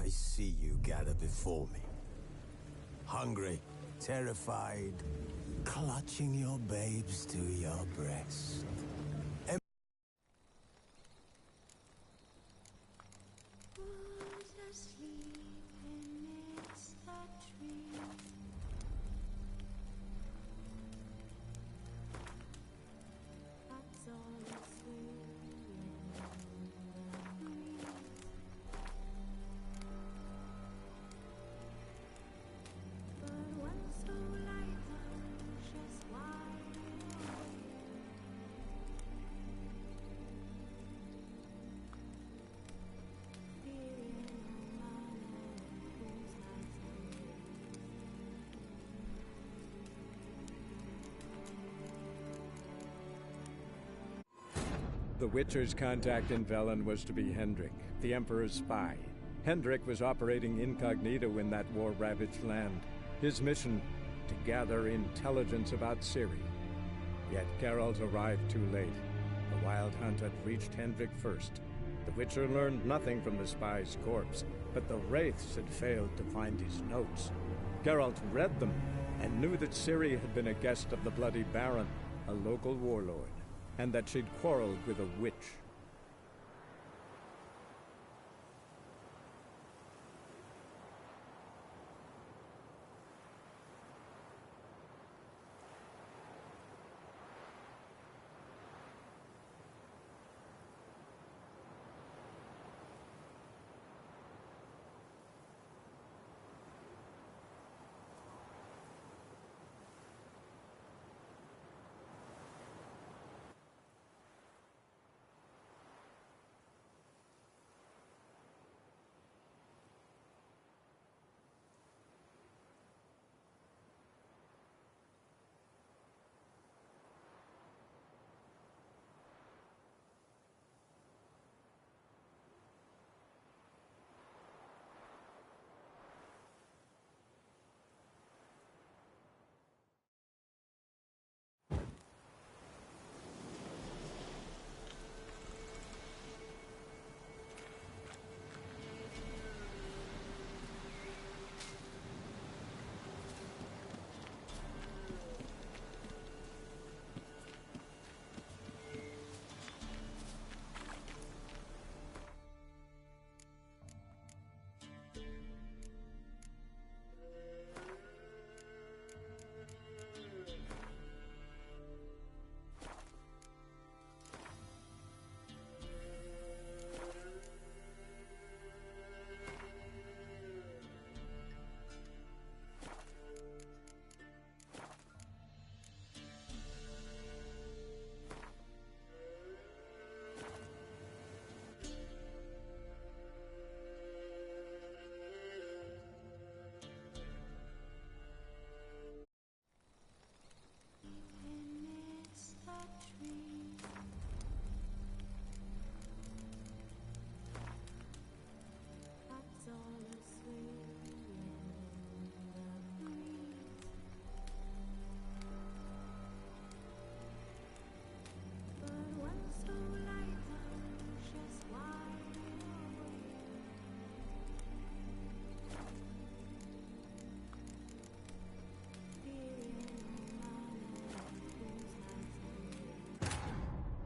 I see you gather before me. Hungry, terrified, clutching your babes to your breast. The Witcher's contact in Velen was to be Hendrik, the Emperor's spy. Hendrik was operating incognito in that war-ravaged land. His mission, to gather intelligence about Ciri. Yet Geralt arrived too late. The Wild Hunt had reached Hendrik first. The Witcher learned nothing from the spy's corpse, but the Wraiths had failed to find his notes. Geralt read them, and knew that Ciri had been a guest of the Bloody Baron, a local warlord, and that she'd quarreled with a witch.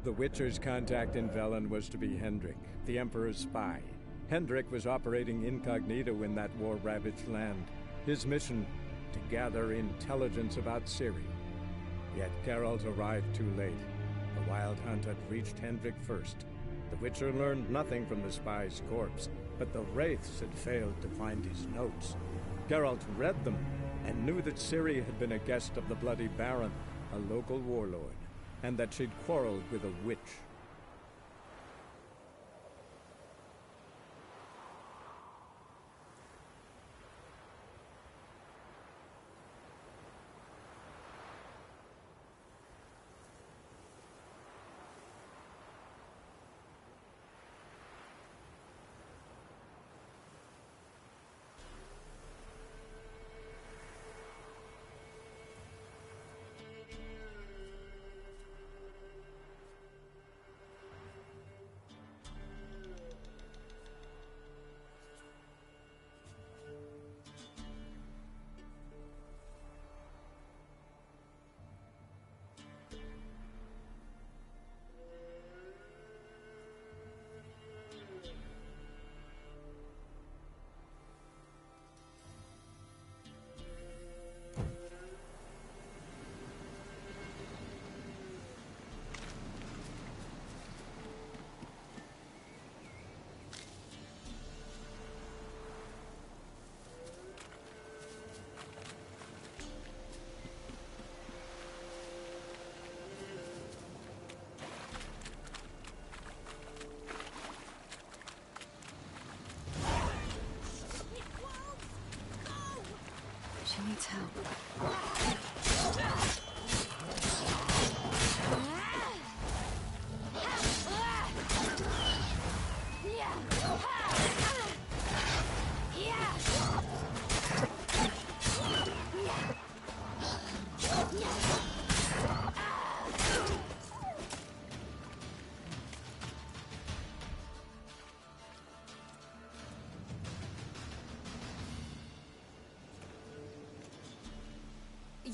The Witcher's contact in Velen was to be Hendrik, the Emperor's spy. Hendrik was operating incognito in that war-ravaged land. His mission, to gather intelligence about Ciri. Yet Geralt arrived too late. The Wild Hunt had reached Hendrik first. The Witcher learned nothing from the spy's corpse, but the Wraiths had failed to find his notes. Geralt read them, and knew that Ciri had been a guest of the Bloody Baron, a local warlord, and that she'd quarreled with a witch.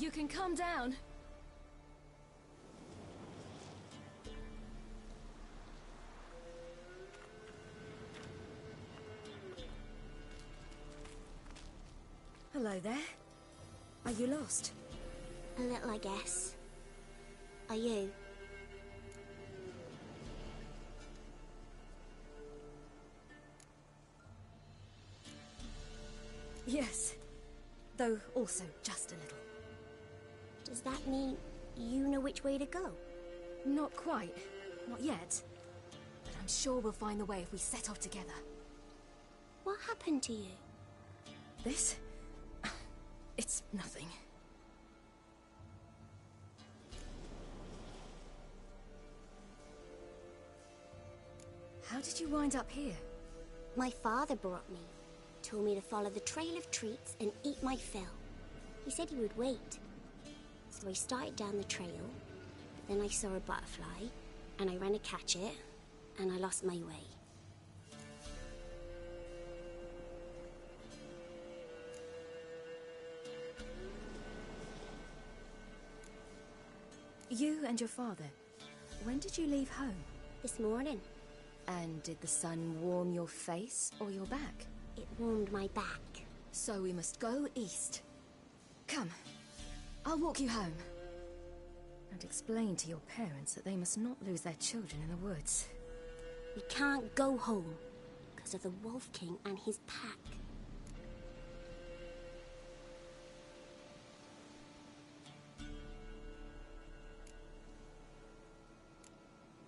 You can calm down. Hello there. Are you lost? A little, I guess. Are you? Yes. Though also just a little. Does that mean you know which way to go? Not quite. Not yet. But I'm sure we'll find the way if we set off together. What happened to you? This? It's nothing. How did you wind up here? My father brought me. Told me to follow the trail of treats and eat my fill. He said he would wait. So I started down the trail. Then I saw a butterfly, and I ran to catch it, and I lost my way. You and your father, when did you leave home? This morning, And did the sun warm your face or your back? it warmed my back. So we must go east. Come, I'll walk you home. And explain to your parents that they must not lose their children in the woods. We can't go home because of the Wolf King and his pack.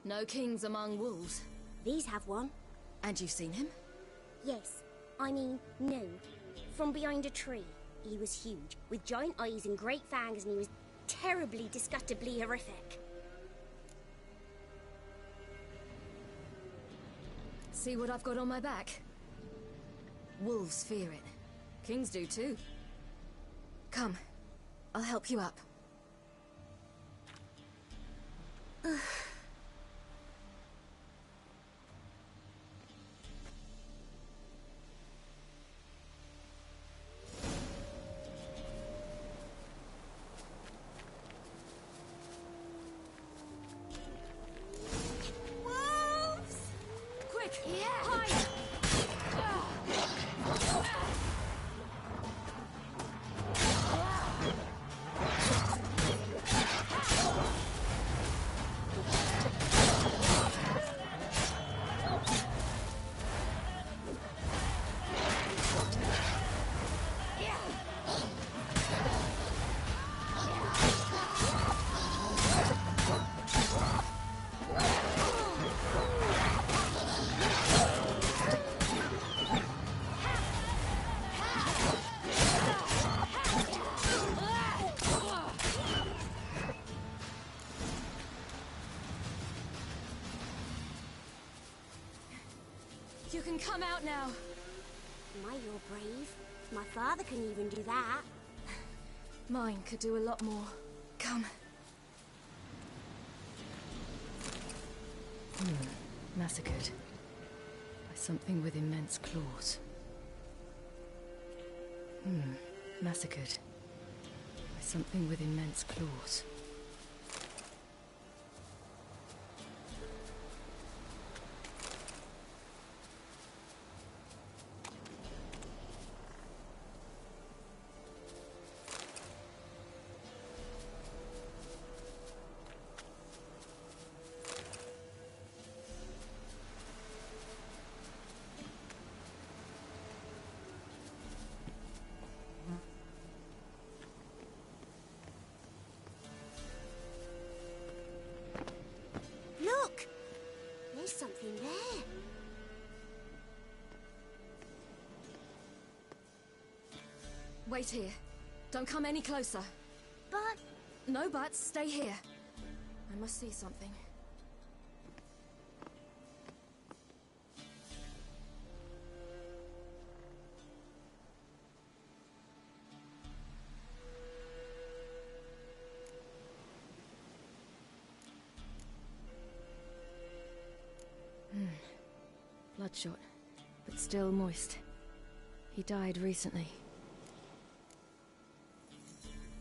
No kings among wolves. These have one. And you've seen him? Yes. I mean, no. From behind a tree. He was huge, with giant eyes and great fangs, and he was terribly, disgustingly horrific. See what I've got on my back? Wolves fear it. Kings do too. Come, I'll help you up. Wolves! Quick! Yeah! Hide! You can come out now. My, you're brave. My father couldn't even do that. Mine could do a lot more. Come. Massacred. By something with immense claws. Massacred. By something with immense claws. Look! There's something there. Wait here. Don't come any closer. But No buts, stay here. I must see something. Bloodshot, but still moist. He died recently.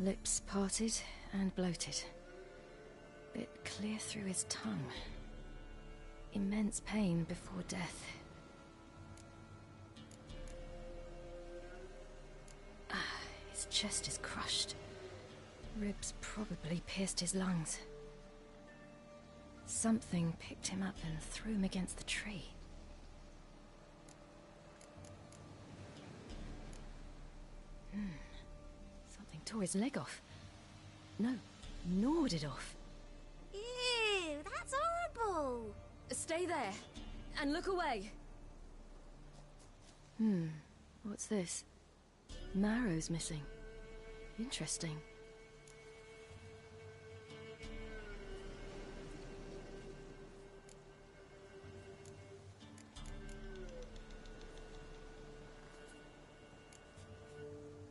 Lips parted and bloated. Bit clear through his tongue. Immense pain before death. His chest is crushed. Ribs probably pierced his lungs. Something picked him up and threw him against the tree. Something tore his leg off. No, gnawed it off. Ew, that's horrible! Stay there, and look away. What's this? Marrow's missing. Interesting.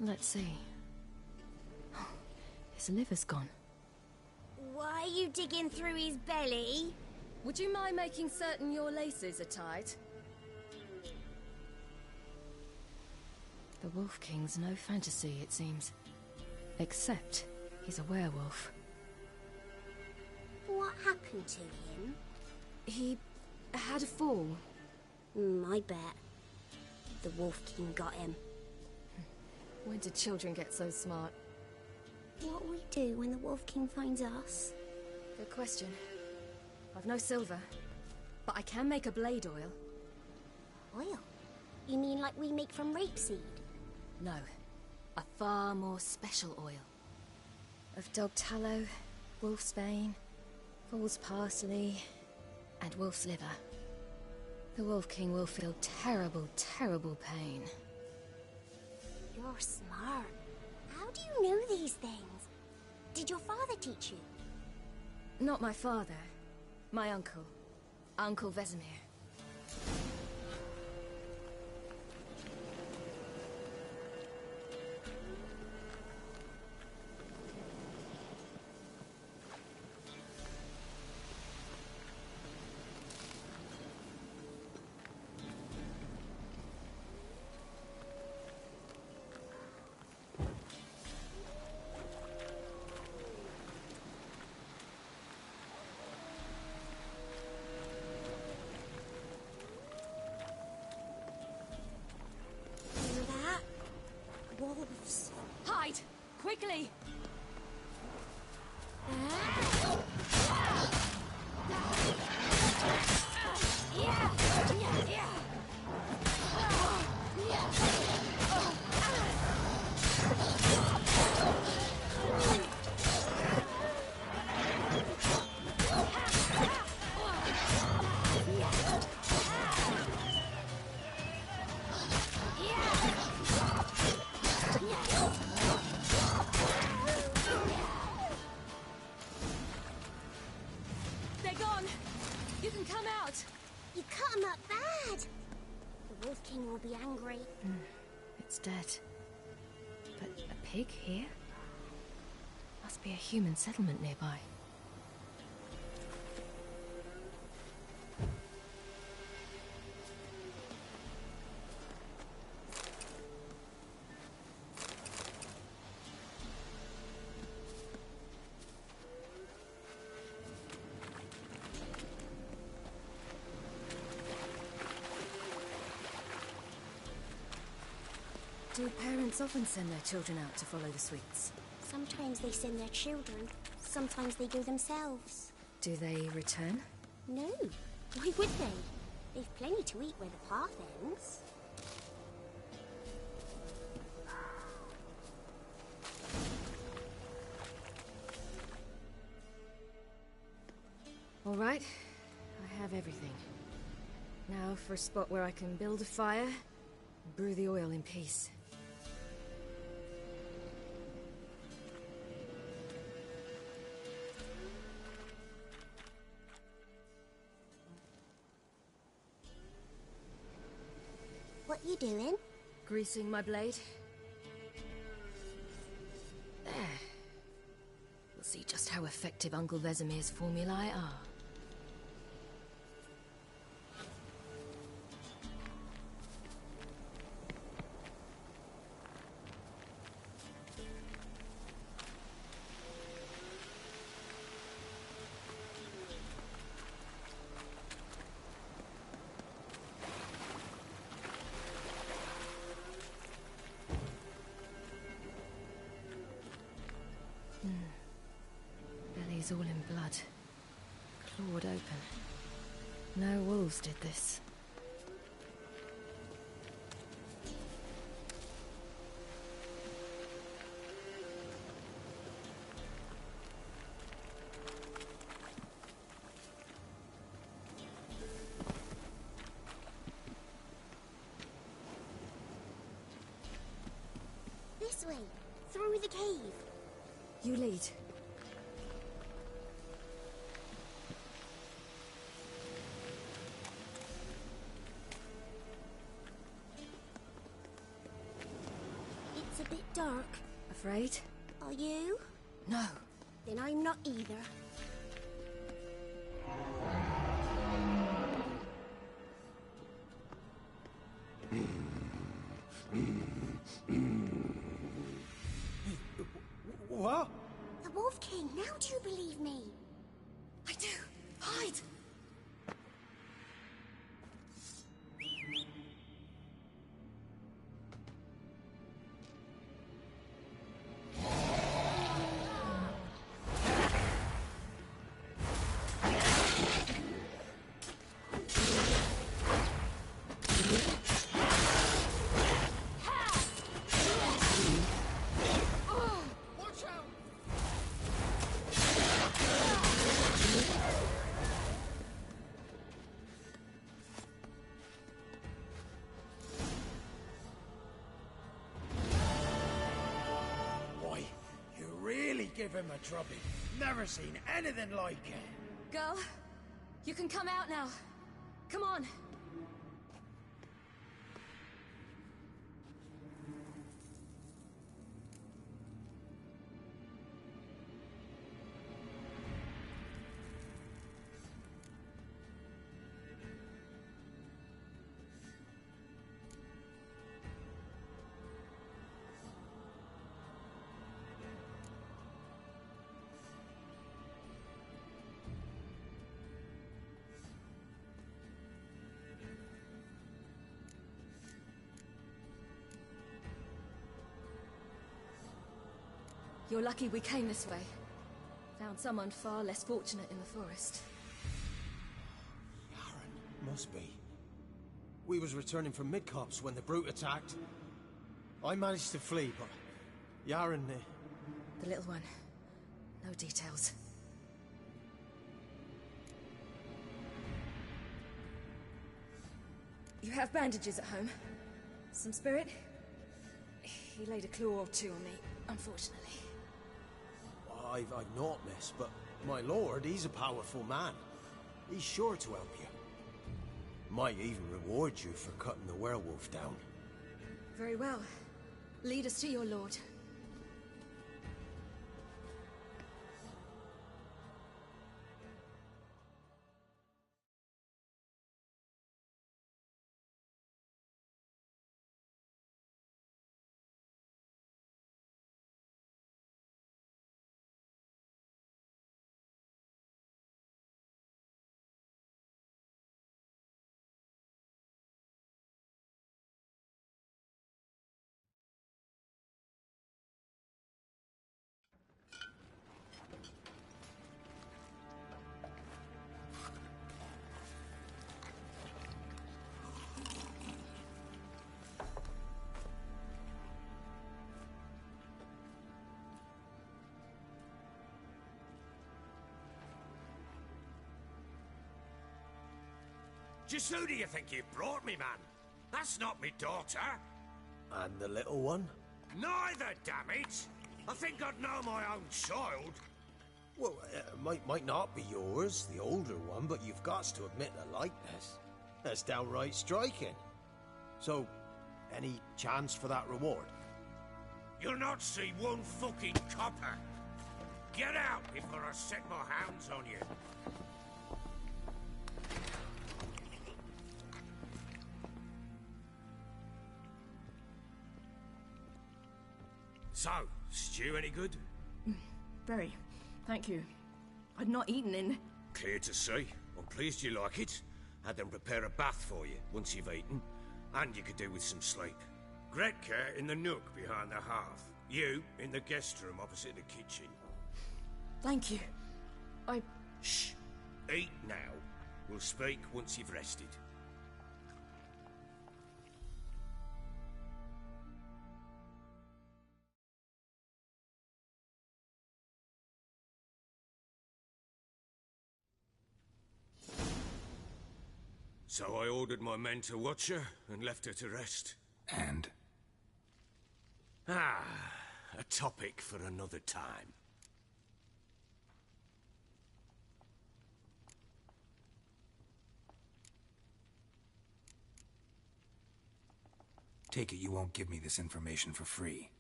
Let's see. His liver's gone. Why are you digging through his belly? Would you mind making certain your laces are tied? The Wolf King's no fantasy, it seems. Except he's a werewolf. What happened to him? He had a fall. I bet. The Wolf King got him. When did children get so smart? What'll we do when the Wolf King finds us? Good question. I've no silver, but I can make a blade oil. Oil? You mean like we make from rapeseed? No, a far more special oil. Of dog tallow, wolf's bane, fool's parsley, and wolf's liver. The Wolf King will feel terrible, terrible pain. You're smart. How do you know these things? Did your father teach you? Not my father. My uncle. Uncle Vesemir. Wolves. Hide! Quickly! They're gone! You can come out! You cut him up bad! The Wolf King will be angry. It's dead. But a pig here? Must be a human settlement nearby. Do parents often send their children out to follow the sweets? Sometimes they send their children. Sometimes they go themselves. Do they return? No. Why would they? They've plenty to eat where the path ends. All right. I have everything. Now for a spot where I can build a fire and brew the oil in peace. What you doing? Greasing my blade. There. We'll see just how effective Uncle Vesemir's formulae are. is all in blood. Clawed open. No wolves did this. This way, through the cave. You lead. It's a bit dark. Afraid? Are you? No. Then I'm not either. What? The Wolf King, now do you believe me? I do. Hide! Give him a drubbing. Never seen anything like it. Girl, you can come out now. Come on. You're lucky we came this way. Found someone far less fortunate in the forest. Yaren, must be. We was returning from Midcopse when the brute attacked. I managed to flee, but Yaren... The little one. No details. You have bandages at home? Some spirit? He laid a claw or two on me, unfortunately. I've not, miss, but my lord, he's a powerful man. He's sure to help you. Might even reward you for cutting the werewolf down. Very well. Lead us to your lord. Just who do you think you brought me, man? That's not me daughter. And the little one? Neither, damn it! I think I'd know my own child. Well, might not be yours, the older one, but you've got to admit the likeness. That's downright striking. So, any chance for that reward? You'll not see one fucking copper. Get out before I set my hounds on you. So, stew any good? Very. Thank you. I'd not eaten in... Clear to see. I'm pleased you like it. Had them prepare a bath for you once you've eaten. And you could do with some sleep. Gretka in the nook behind the hearth. You in the guest room opposite the kitchen. Thank you. Shh. Eat now. We'll speak once you've rested. So I ordered my men to watch her and left her to rest. And? Ah, a topic for another time. Take it you won't give me this information for free.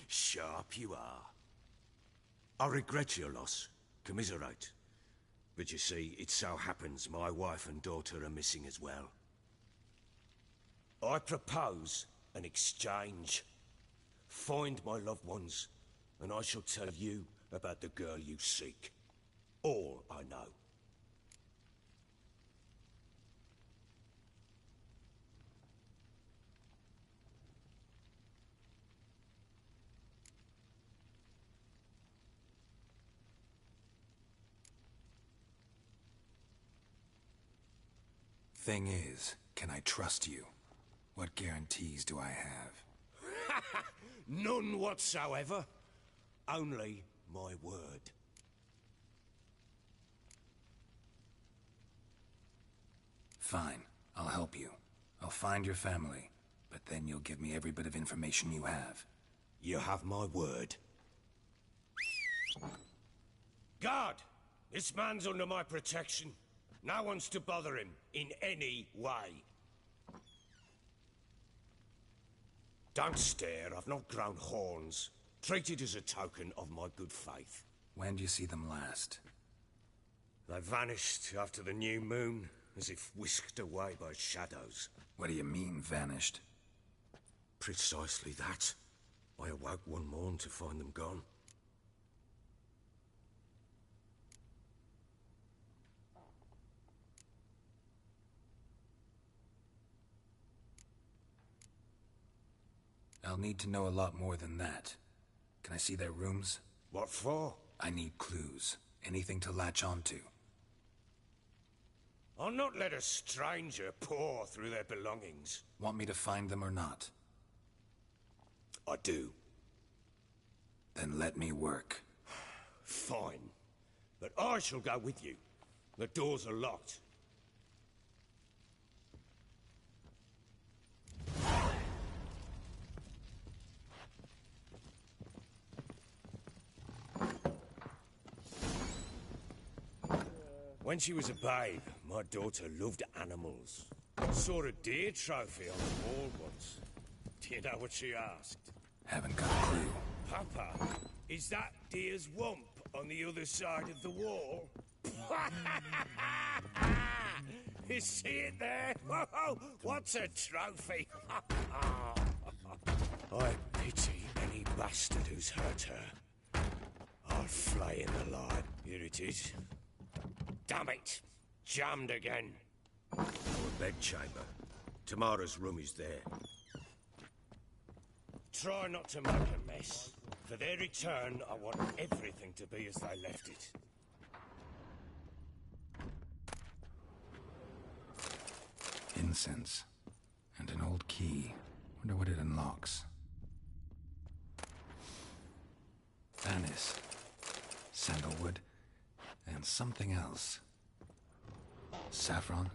Sharp you are. I regret your loss. Commiserate. But you see, it so happens my wife and daughter are missing as well. I propose an exchange. Find my loved ones, and I shall tell you about the girl you seek. All I know. Thing is, can I trust you? What guarantees do I have? None whatsoever. Only my word. Fine, I'll help you. I'll find your family, but then you'll give me every bit of information you have. You have my word. Guard! This man's under my protection. No one's to bother him in any way. Don't stare, I've not grown horns. Treat it as a token of my good faith. When do you see them last? They vanished after the new moon, as if whisked away by shadows. What do you mean, vanished? Precisely that. I awoke one morn to find them gone. I'll need to know a lot more than that. Can I see their rooms? What for? I need clues. Anything to latch onto. I'll not let a stranger pore through their belongings. Want me to find them or not? I do. Then let me work. Fine. But I shall go with you. The doors are locked. When she was a babe, my daughter loved animals. Saw a deer trophy on the wall once. Do you know what she asked? Haven't got a clue. Papa, is that deer's wump on the other side of the wall? You see it there? Whoa, what's a trophy? I pity any bastard who's hurt her. I'll flay in the light. Here it is. Damn it! Jammed again. Our bedchamber. Tamara's room is there. Try not to make a mess. For their return, I want everything to be as they left it. Incense. And an old key. Wonder what it unlocks. Anise. Sandalwood. And something else. Saffron?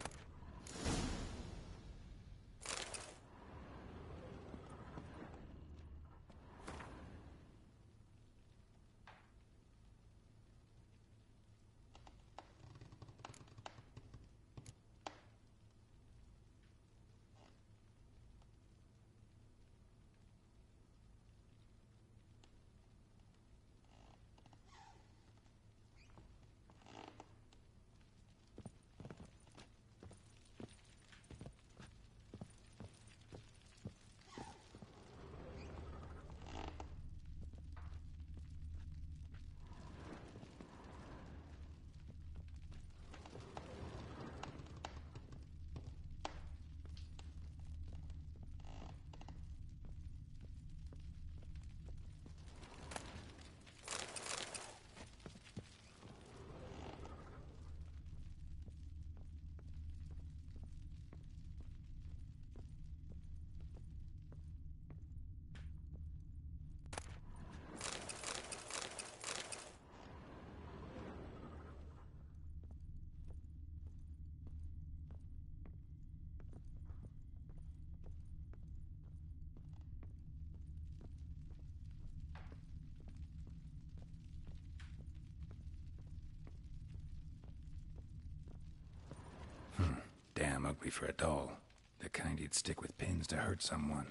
damn ugly for a doll. The kind you'd stick with pins to hurt someone.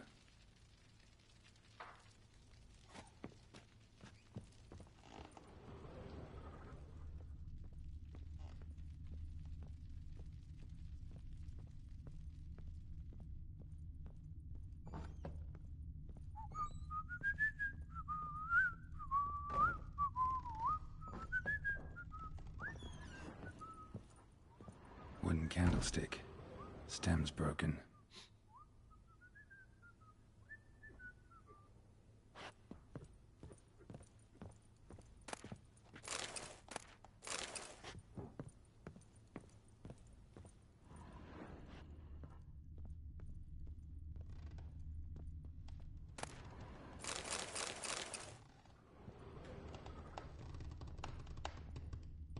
Wooden candlestick. Stem's broken.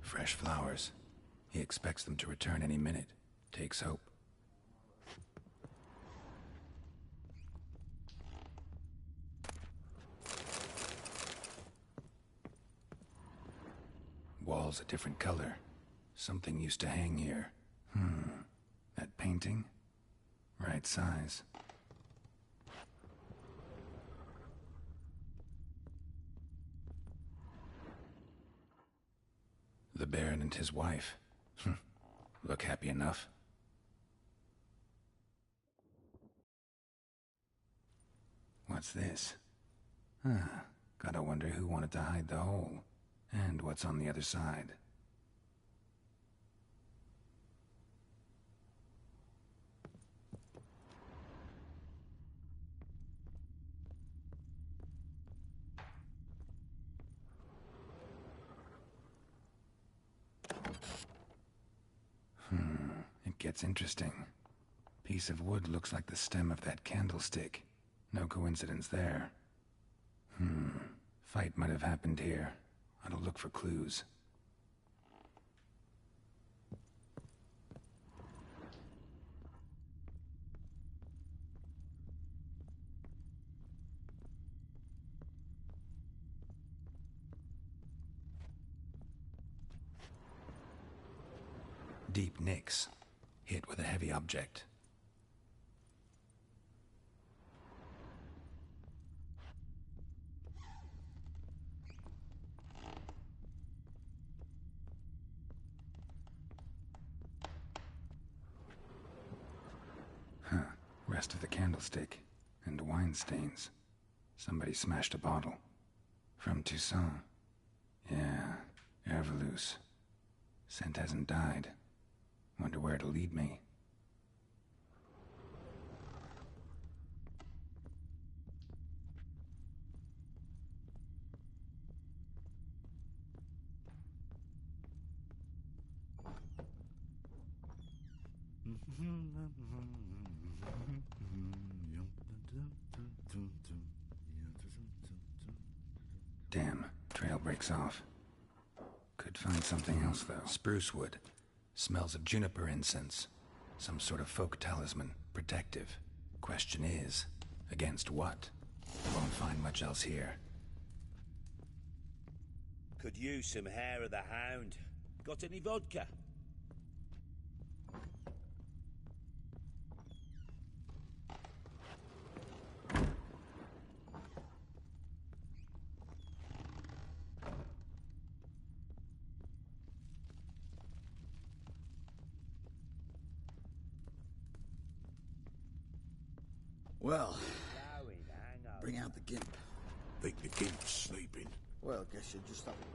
Fresh flowers. He expects them to return any minute. Takes hope. Wall's a different color. Something used to hang here. That painting? Right size. The Baron and his wife. Look happy enough. What's this? Gotta wonder who wanted to hide the hole. And what's on the other side. It gets interesting. Piece of wood looks like the stem of that candlestick. No coincidence there. Fight might have happened here. I'll look for clues. Deep nicks. Hit with a heavy object. Rest of the candlestick. And wine stains. Somebody smashed a bottle. From Toussaint. Yeah, Herveloos. Scent hasn't died. Wonder where it'll lead me. Damn, trail breaks off. Could find something else, though. Spruce wood. Smells of juniper incense. Some sort of folk talisman. Protective. Question is, against what? Won't find much else here. Could use some hair of the hound. Got any vodka? Well, bring out the gimp. Think the gimp's sleeping? Well, guess you just have to...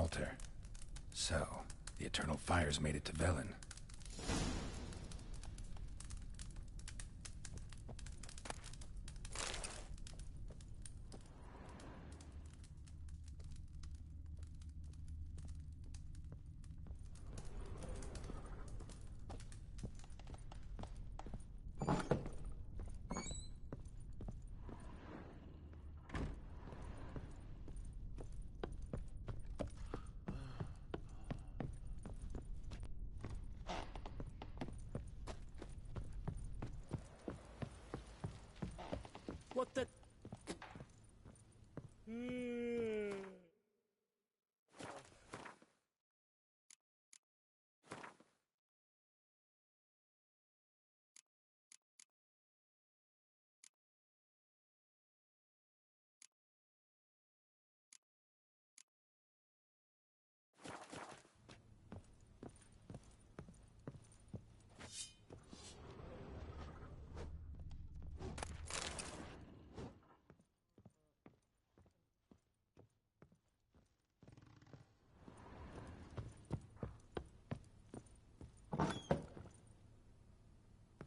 altar. So, the Eternal Fires made it to Velen. What the...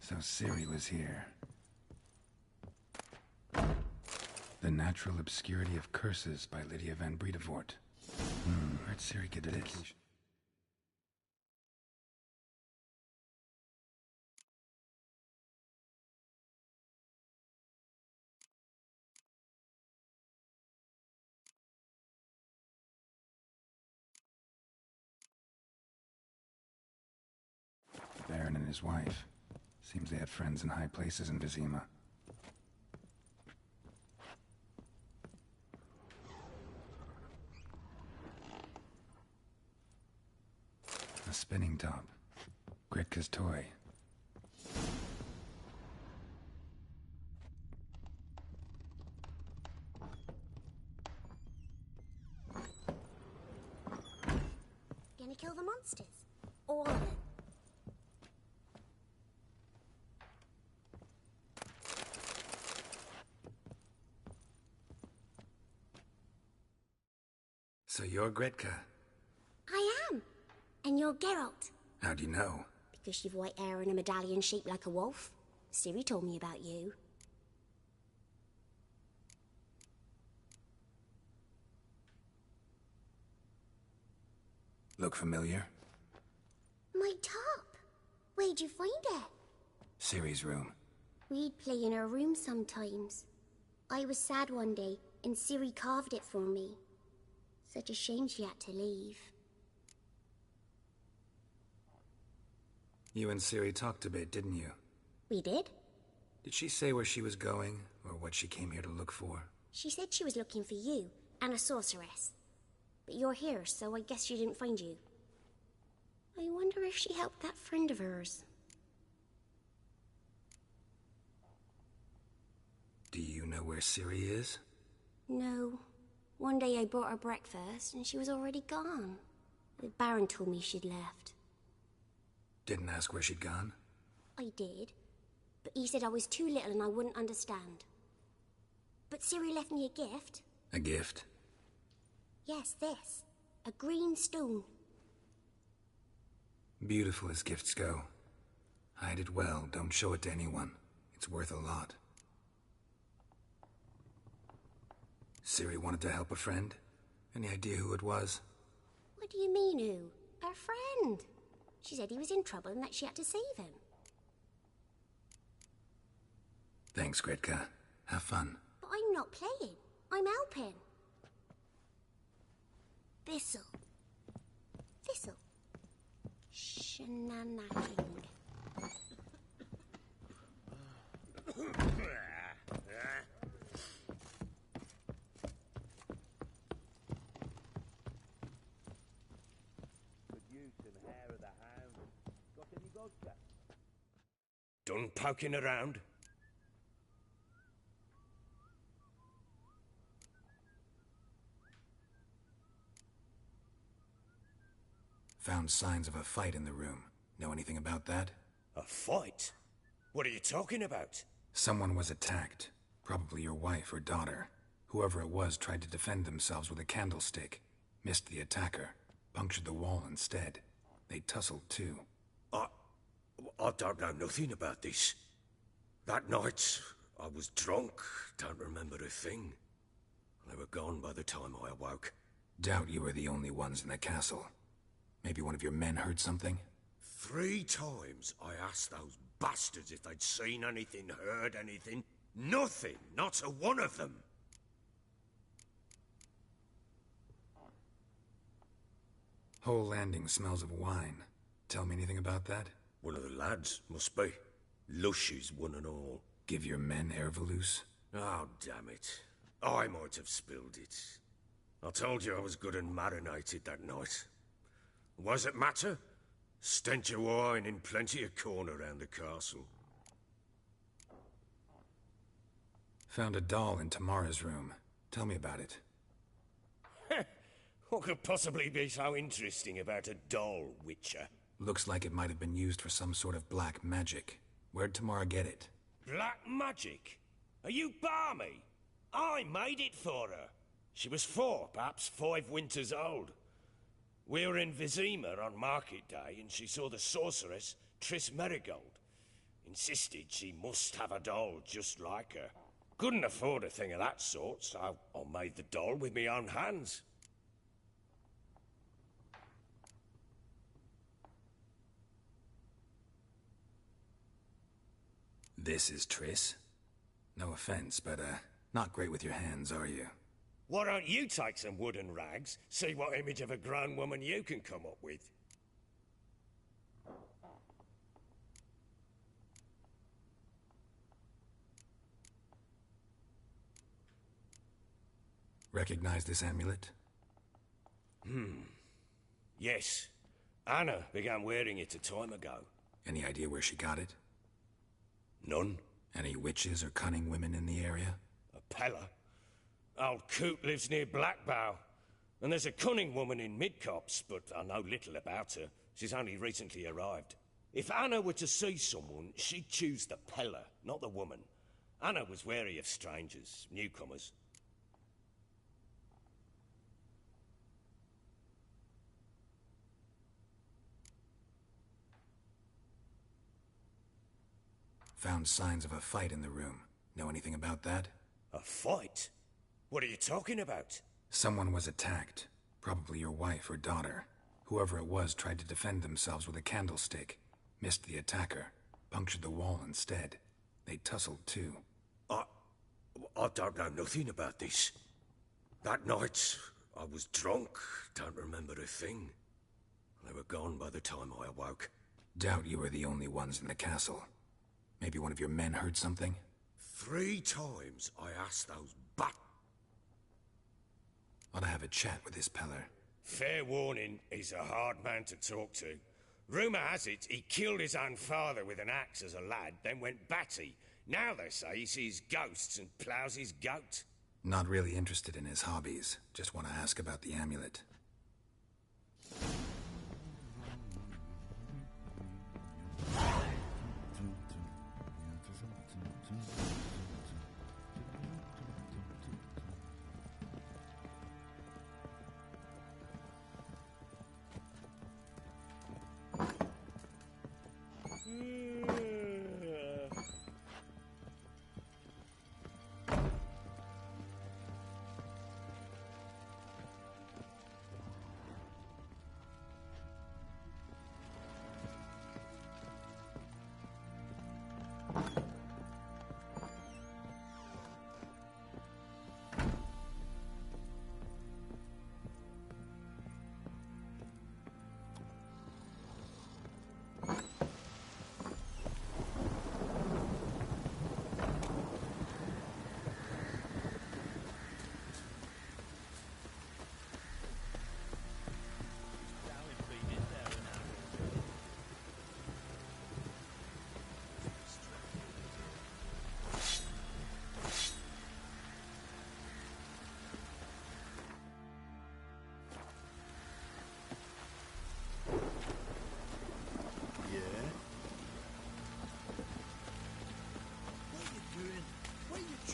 So Ciri was here. The Natural Obscurity of Curses by Lydia van Bredevoort. Where'd Ciri get this? The Baron and his wife. Seems they had friends in high places in Vizima. A spinning top. Gretka's toy. Gonna kill the monsters? All of them? So you're Gretka? I am. And you're Geralt. How do you know? Because you've white hair and a medallion shaped like a wolf. Ciri told me about you. Look familiar? My top. Where'd you find it? Ciri's room. We'd play in her room sometimes. I was sad one day, and Ciri carved it for me. Such a shame she had to leave. You and Ciri talked a bit, didn't you? We did? Did she say where she was going, or what she came here to look for? She said she was looking for you, and a sorceress. But you're here, so I guess she didn't find you. I wonder if she helped that friend of hers. Do you know where Ciri is? No. One day I brought her breakfast, and she was already gone. The Baron told me she'd left. Didn't ask where she'd gone? I did. But he said I was too little and I wouldn't understand. But Ciri left me a gift. A gift? Yes, this. A green stone. Beautiful as gifts go. Hide it well, don't show it to anyone. It's worth a lot. Ciri wanted to help a friend? Any idea who it was? What do you mean, who? Her friend. She said he was in trouble and that she had to save him. Thanks, Gretka. Have fun. But I'm not playing. I'm helping. Thistle. Thistle. Shenanacking. Done poking around? Found signs of a fight in the room. Know anything about that? A fight? What are you talking about? Someone was attacked. Probably your wife or daughter. Whoever it was tried to defend themselves with a candlestick. Missed the attacker. Punctured the wall instead. They tussled too. I don't know nothing about this. That night, I was drunk, don't remember a thing. They were gone by the time I awoke. Doubt you were the only ones in the castle. Maybe one of your men heard something? 3 times I asked those bastards if they'd seen anything, heard anything. Nothing, not a one of them. Whole landing smells of wine. Tell me anything about that? One of the lads, must be. Lushes, one and all. Give your men Ervelus? Oh, damn it. I might have spilled it. I told you I was good and marinated that night. What does it matter? Stench of wine in plenty of corn around the castle. Found a doll in Tamara's room. Tell me about it. What could possibly be so interesting about a doll, Witcher? Looks like it might have been used for some sort of black magic. Where'd Tamara get it? Black magic? Are you balmy? I made it for her. She was 4, perhaps 5 winters old. We were in Vizima on market day, and she saw the sorceress, Triss Merigold. Insisted she must have a doll just like her. Couldn't afford a thing of that sort, so I made the doll with my own hands. This is Triss? No offense, but, not great with your hands, are you? Why don't you take some wooden rags, see what image of a grown woman you can come up with? Recognize this amulet? Yes. Anna began wearing it a time ago. Any idea where she got it? None. Any witches or cunning women in the area? A Pella. Old Coot lives near Blackbow. And there's a cunning woman in Midcopse, but I know little about her. She's only recently arrived. If Anna were to see someone, she'd choose the Pella, not the woman. Anna was wary of strangers, newcomers. Found signs of a fight in the room. Know anything about that? A fight? What are you talking about? Someone was attacked. Probably your wife or daughter. Whoever it was tried to defend themselves with a candlestick. Missed the attacker. Punctured the wall instead. They tussled too. I don't know nothing about this. That night, I was drunk, don't remember a thing. They were gone by the time I awoke. Doubt you were the only ones in the castle. Maybe one of your men heard something? 3 times I asked those Ought to have a chat with this Peller. Fair warning, he's a hard man to talk to. Rumour has it he killed his own father with an axe as a lad, then went batty. Now they say he sees ghosts and ploughs his goat. Not really interested in his hobbies. Just want to ask about the amulet.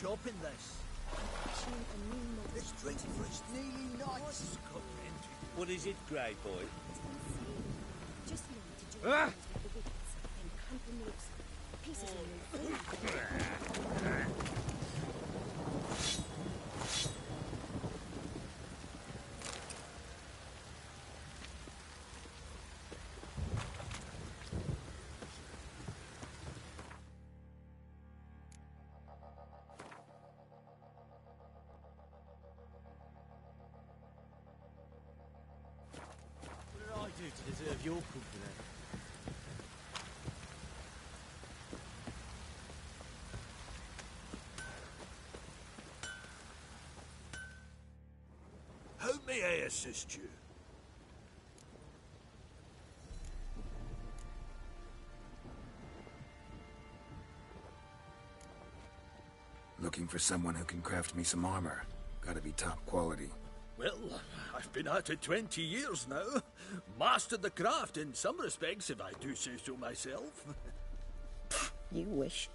Chopping this. This drink's for its nearly nights. What is it, Grey Boy? Just need to join hands with the wickets and camp in the pieces of new food. What did I do to deserve your company? How may I assist you? Looking for someone who can craft me some armor. Gotta be top quality. Well, I've been at it 20 years now. Mastered the craft in some respects, if I do say so myself. You wish.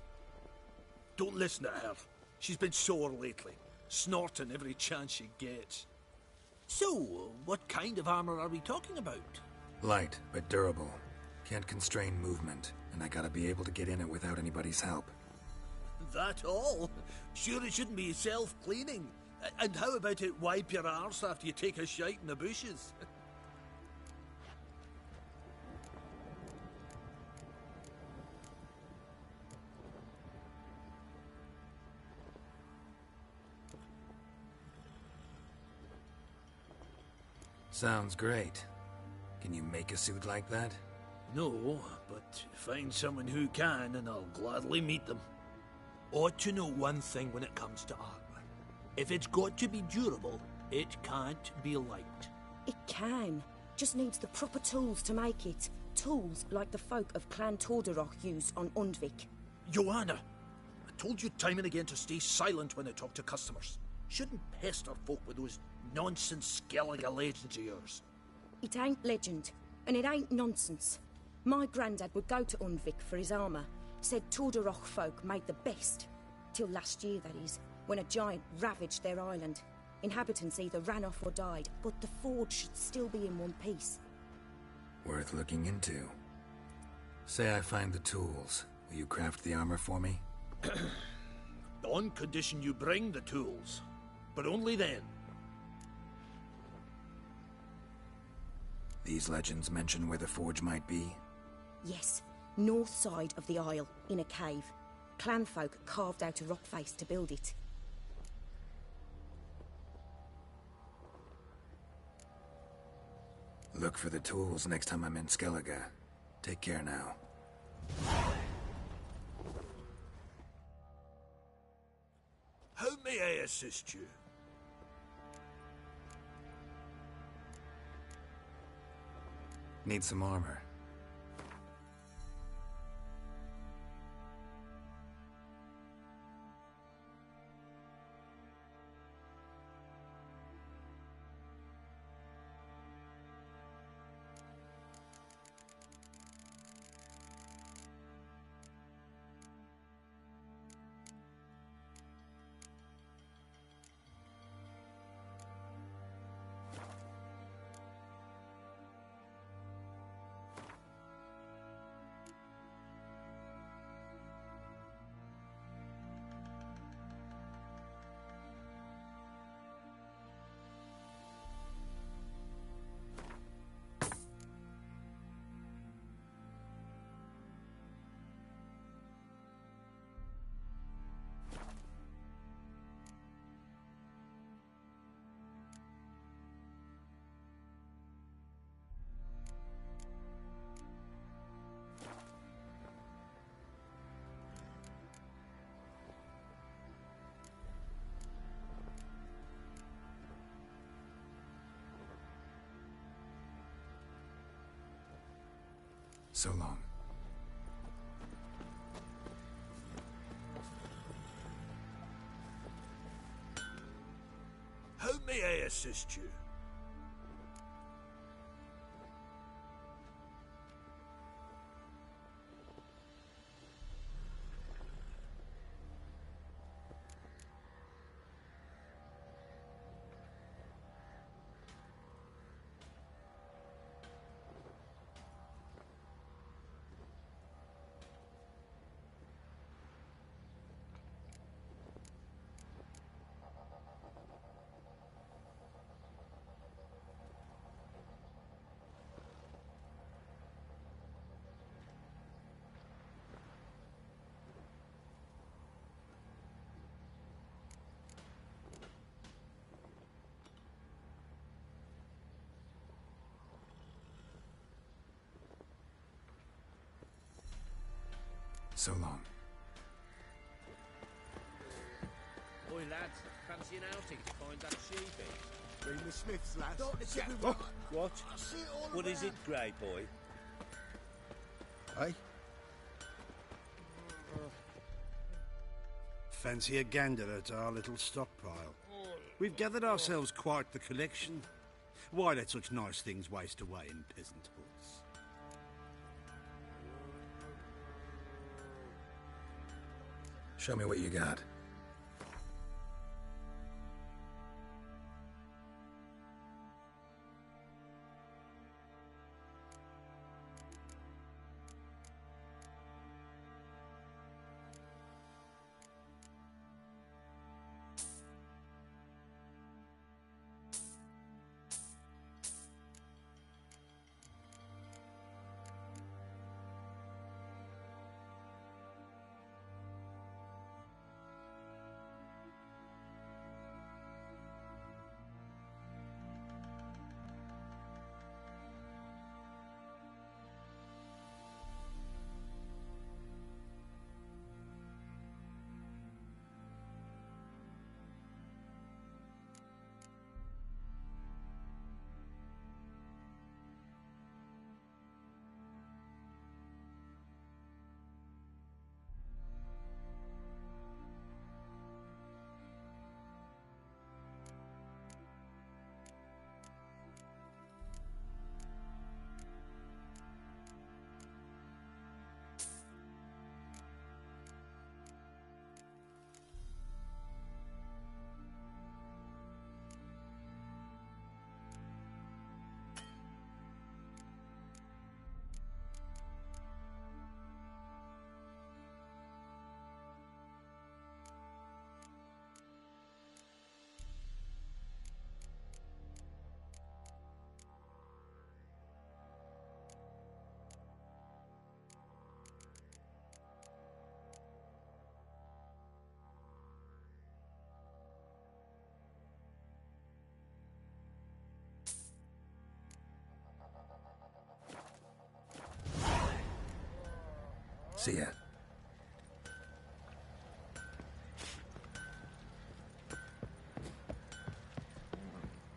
Don't listen to her. She's been sore lately, snorting every chance she gets. So, what kind of armor are we talking about? Light, but durable. Can't constrain movement, and I gotta be able to get in it without anybody's help. That all? Sure it shouldn't be self-cleaning. And how about it wipe your arse after you take a shite in the bushes? Sounds great. Can you make a suit like that? No, but find someone who can and I'll gladly meet them. Ought to know one thing when it comes to armor. If it's got to be durable, it can't be light. It can. Just needs the proper tools to make it. Tools like the folk of Clan Tordarroch used on Undvik. Joanna, I told you time and again to stay silent when I talk to customers. Shouldn't pester folk with those nonsense Skellige legends of yours. It ain't legend, and it ain't nonsense. My granddad would go to Undvik for his armour. Said Tordarroch folk made the best. Till last year, that is, when a giant ravaged their island. Inhabitants either ran off or died, but the forge should still be in one piece. Worth looking into. Say I find the tools. Will you craft the armor for me? On condition you bring the tools. But only then. These legends mention where the forge might be? Yes, north side of the isle, in a cave. Clanfolk carved out a rock face to build it. Look for the tools next time I'm in Skellige. Take care now. How may I assist you? Need some armor. So long. How may I assist you? So long. Oi, lads, fancy an outing to find that sheepy? Bring the Smiths, lads. Don't let Yeah. everyone... What? I see it all What is it, around. Grey Boy? Hey? Fancy a gander at our little stockpile. We've gathered ourselves quite the collection. Why let such nice things waste away in peasant hoods? Show me what you got. See ya.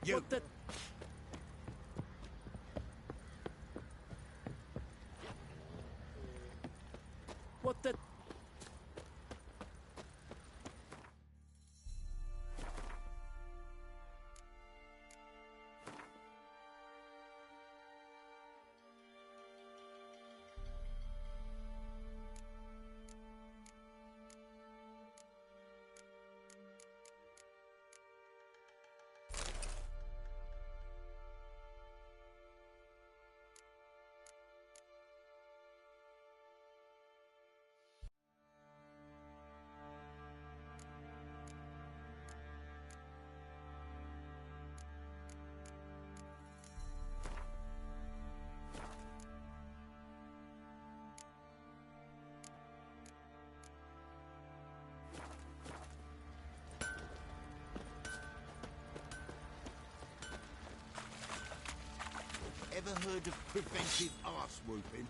You. What the... What the... Ever heard of preventive arse whooping?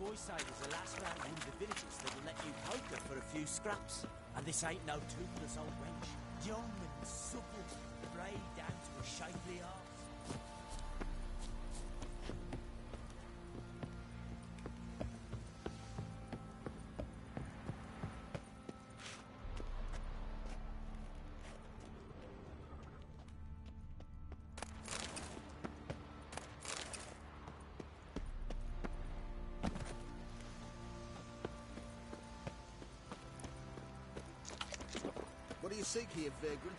Boys say there's a lass round one of the villages that'll let you poker for a few scraps. And this ain't no toothless old wench. Young and supple, braid down to a shapely arse. What do you seek here, vagrant?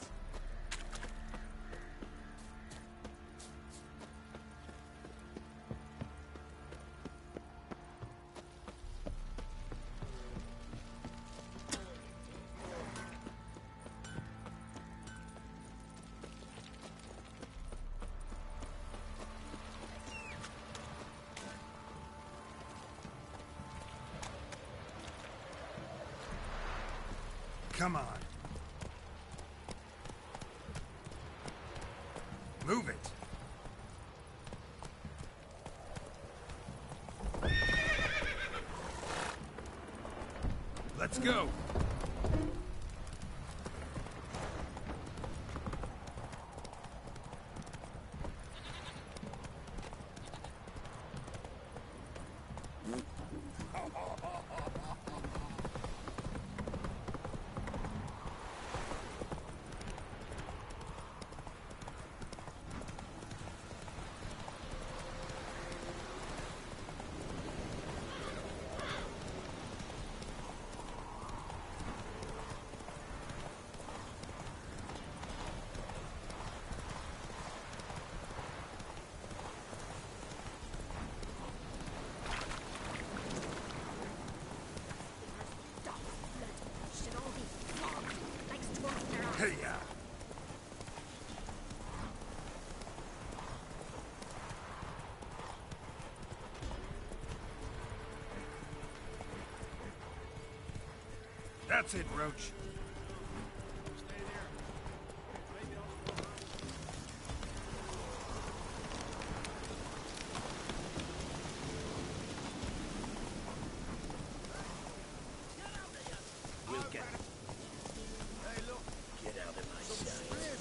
Come on. Move it! Let's go! Hey-ya! That's it, Roach. We'll get it. Hey, look. Get out of my sight.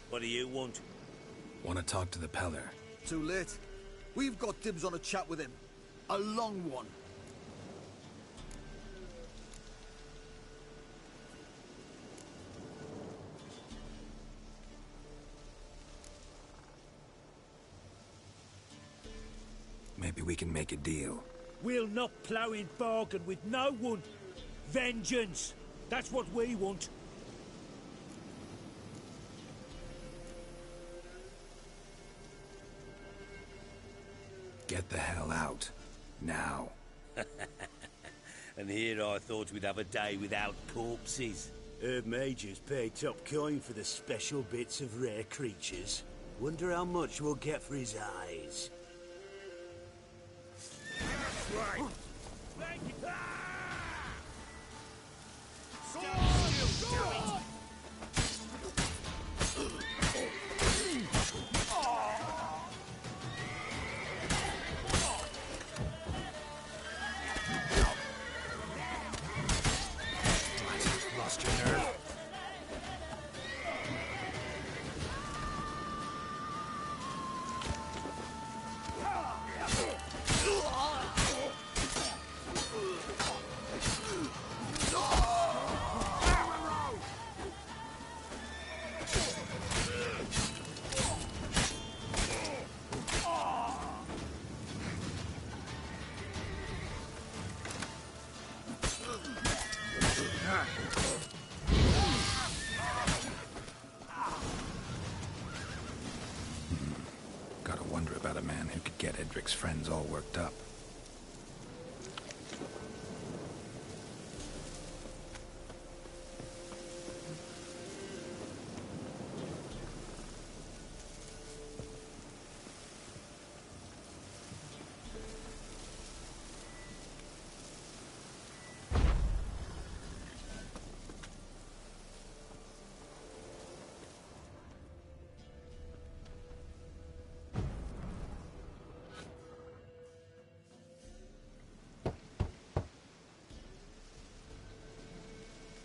What do you want? Want to talk to the Peller. Too late. We've got dibs on a chat with him. A long one. Maybe we can make a deal. We'll not plough in bargain with no one. Vengeance. That's what we want. Get the hell out. Now. And here I thought we'd have a day without corpses. Herb Majors pay top coin for the special bits of rare creatures. Wonder how much we'll get for his eyes. That's right. Lost your nerve. Gotta wonder about a man who could get Edric's friends all worked up.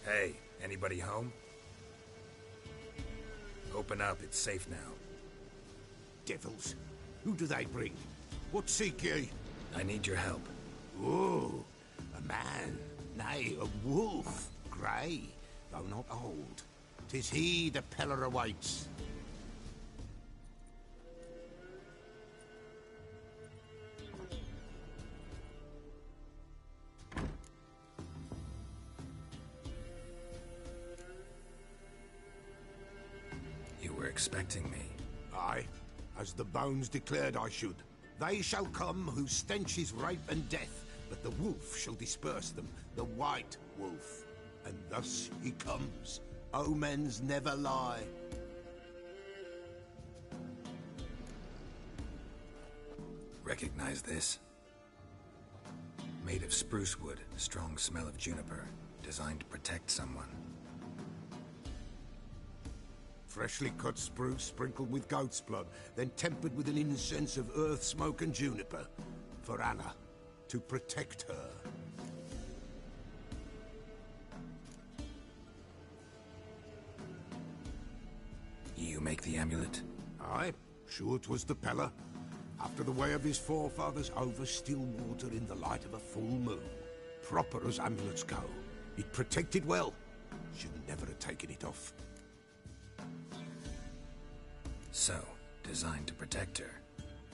Hey, anybody home? Open up, it's safe now. Devils. Who do they bring? What seek ye? I need your help. Oh, a man. Nay, a wolf. Grey, though not old. 'Tis he the Peller awaits. You were expecting me. Aye, as the bones declared I should. They shall come whose stench is rape and death, but the wolf shall disperse them, the white wolf. And thus he comes. Omens never lie. Recognize this? Made of spruce wood, strong smell of juniper, designed to protect someone. Freshly cut spruce sprinkled with goat's blood, then tempered with an incense of earth, smoke and juniper. For Anna, to protect her. You make the amulet? Aye, sure 'twas the Pella. After the way of his forefathers, over still water in the light of a full moon. Proper as amulets go. It protected well. Should never have taken it off. So, designed to protect her.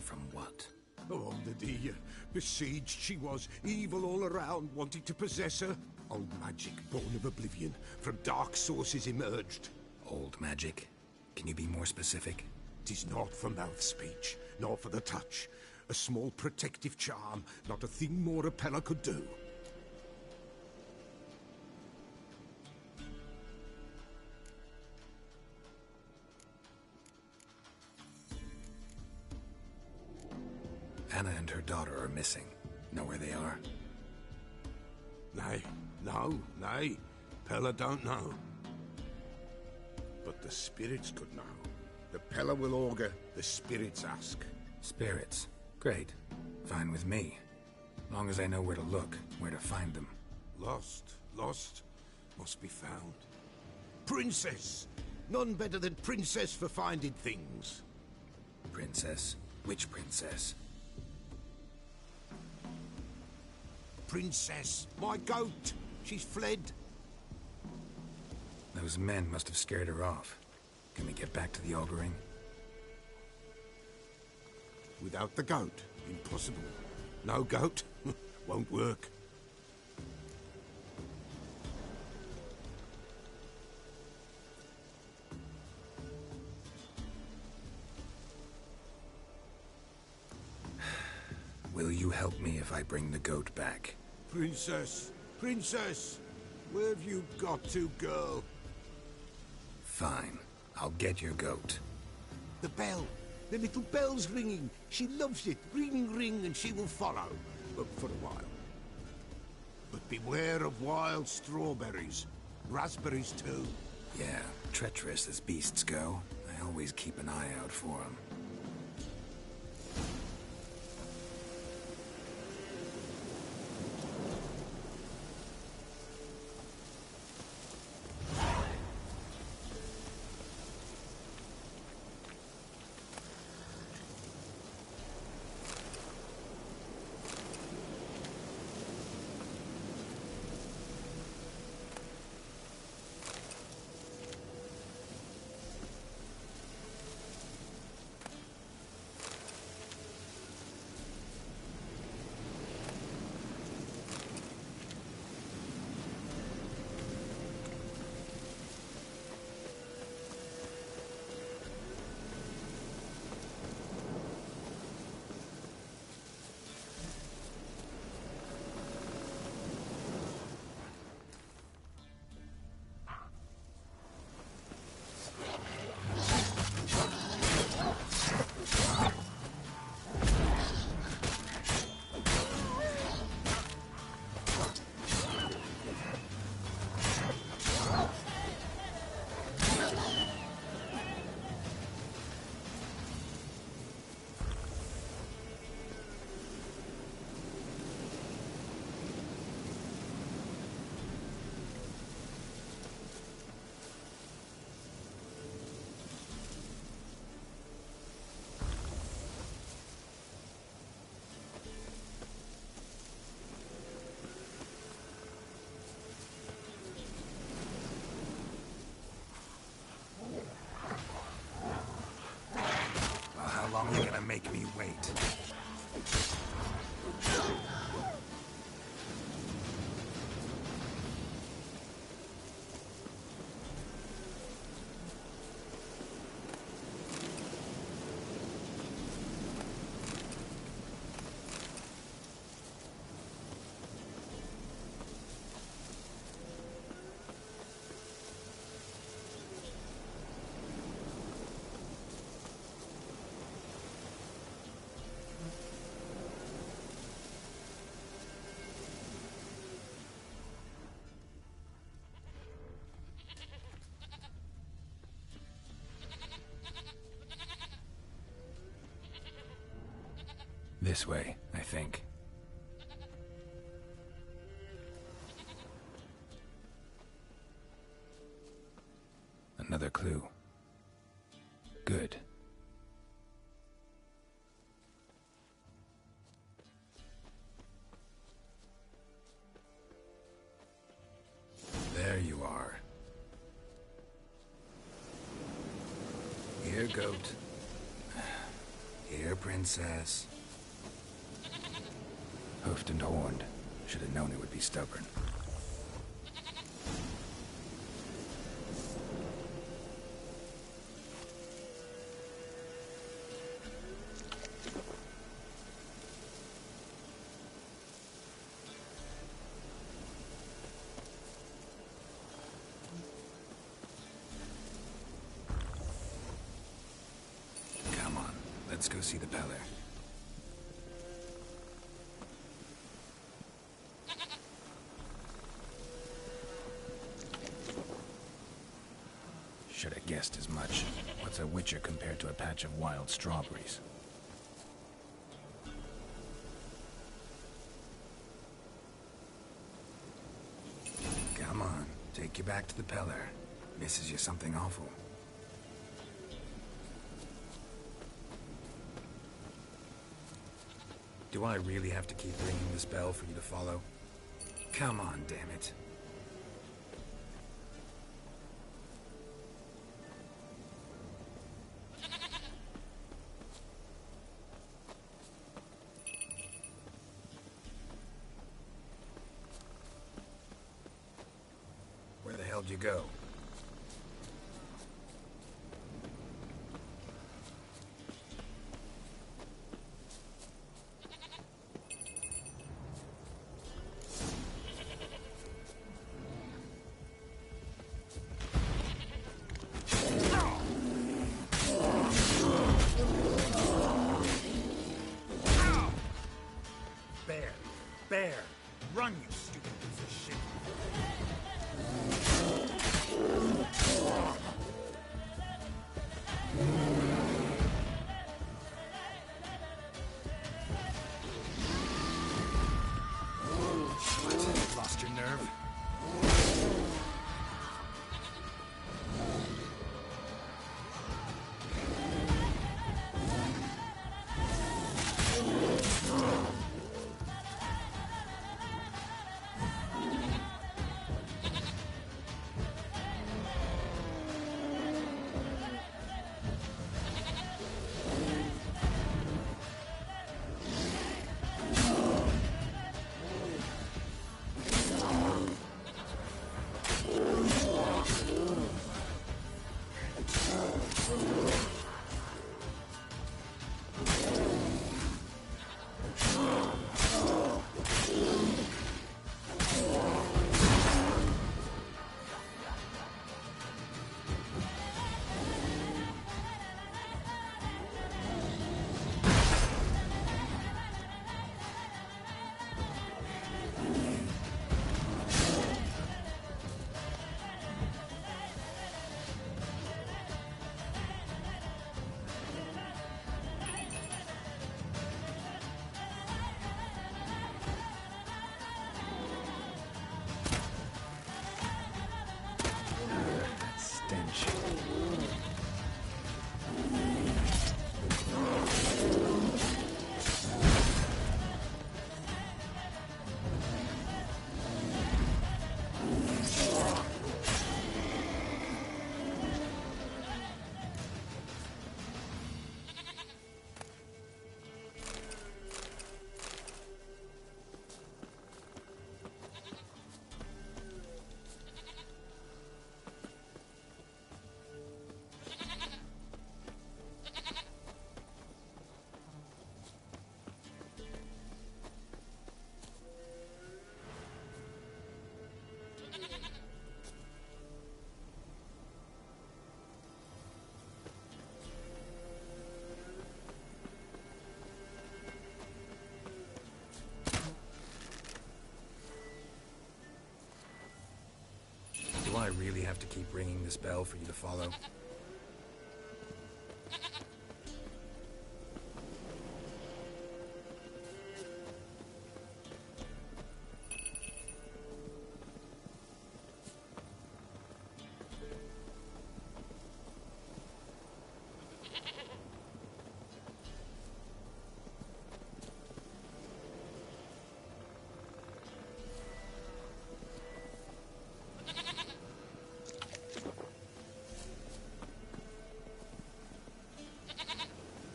From what? Oh, the besieged she was. Evil all around, wanted to possess her. Old magic, born of oblivion. From dark sources emerged. Old magic? Can you be more specific? 'Tis not for mouth speech, nor for the touch. A small protective charm, not a thing more a Pella could do. Anna and her daughter are missing. Know where they are? Nay, nay. Pella don't know. But the spirits could know. The Pella will augur, the spirits ask. Spirits? Great. Fine with me. Long as I know where to look, where to find them. Lost, must be found. Princess! None better than Princess for finding things. Princess? Which princess? Princess, my goat! She's fled. Those men must have scared her off. Can we get back to the auguring? Without the goat, impossible. No goat, won't work. Will you help me if I bring the goat back? Princess! Where have you got to, girl? Fine. I'll get your goat. The bell! The little bell's ringing. She loves it. Ring, ring, and she will follow. But for a while. But beware of wild strawberries. Raspberries, too. Yeah, treacherous as beasts go. I always keep an eye out for them. How long are you gonna make me wait? This way, I think. Another clue. Good. There you are. Here, goat. Here, princess. Hoofed and horned. Should have known it would be stubborn. Come on, let's go see the Peller. Should have guessed as much. What's a witcher compared to a patch of wild strawberries? Come on, take you back to the Peller. Misses you something awful. Do I really have to keep ringing this bell for you to follow? Come on, damn it. Where the hell did you go? Bear! Run, you stupid piece of shit! What? Lost your nerve? Do I really have to keep ringing this bell for you to follow?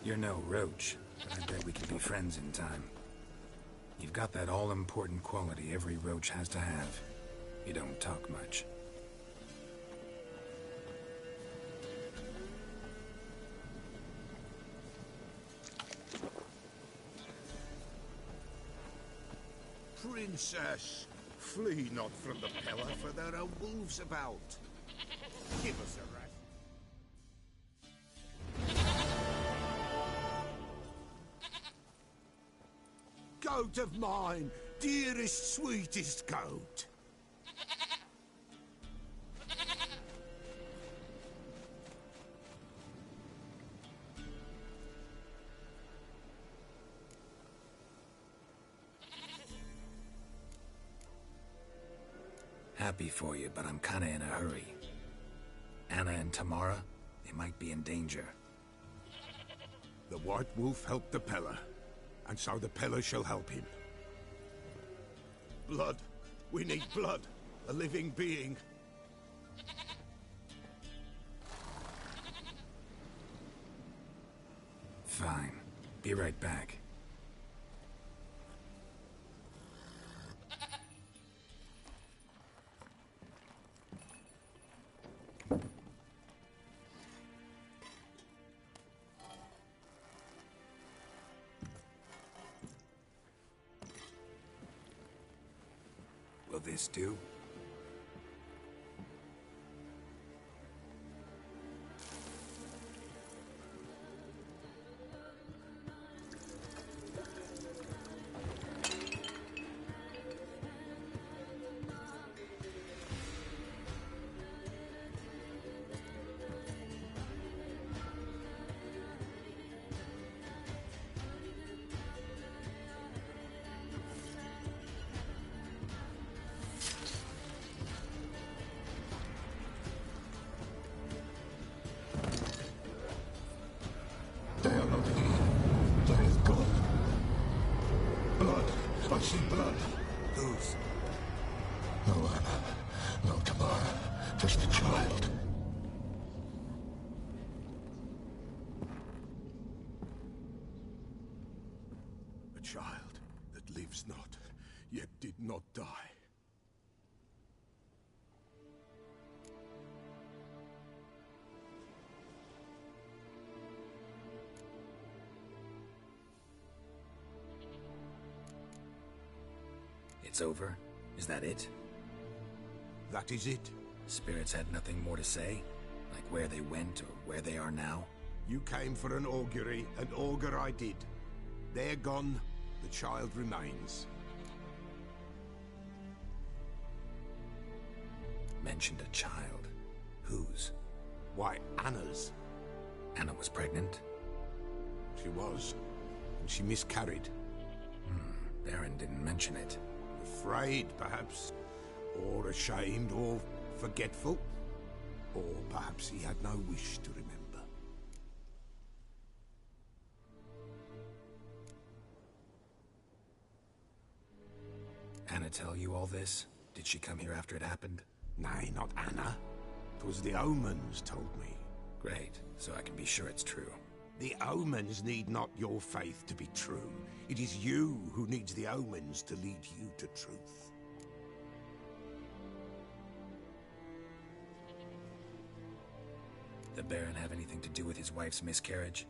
You're no roach, but I bet we can be friends in time. You've got that all-important quality every roach has to have. You don't talk much. Princess, flee not from the Pella, for there are wolves about. Give us a rest. Goat of mine, dearest, sweetest goat. Happy for you, but I'm kinda in a hurry. Anna and Tamara, they might be in danger. The White Wolf helped the Pella, and so the Pella shall help him. Blood. We need blood. A living being. Fine. Be right back. Will this do? They are not here. There is God. Blood. I see blood. Whose? No Anna. No Tamara. Just a child. A child that lives not, yet did not die. It's over? Is that it? That is it. Spirits had nothing more to say? Like where they went or where they are now? You came for an augury, and augur I did. They're gone, the child remains. Mentioned a child. Whose? Why, Anna's. Anna was pregnant? She was, and she miscarried. Baron didn't mention it. Afraid, perhaps, or ashamed, or forgetful. Or perhaps he had no wish to remember. Anna tell you all this? Did she come here after it happened? Nay, not Anna. 'Twas the omens told me. Great, so I can be sure it's true. The omens need not your faith to be true. It is you who needs the omens to lead you to truth. The Baron have anything to do with his wife's miscarriage?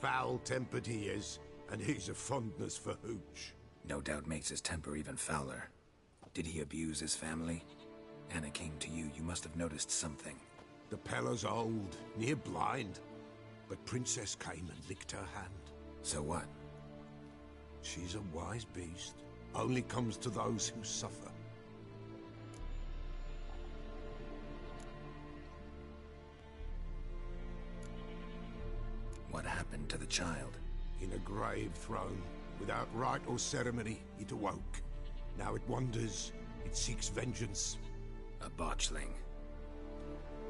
Foul-tempered he is, and he's a fondness for hooch. No doubt makes his temper even fouler. Did he abuse his family? Anna came to you, you must have noticed something. The Pella's old, near blind. But Princess came and licked her hand. So what? She's a wise beast. Only comes to those who suffer. What happened to the child? In a grave thrown. Without rite or ceremony, it awoke. Now it wanders. It seeks vengeance. A botchling.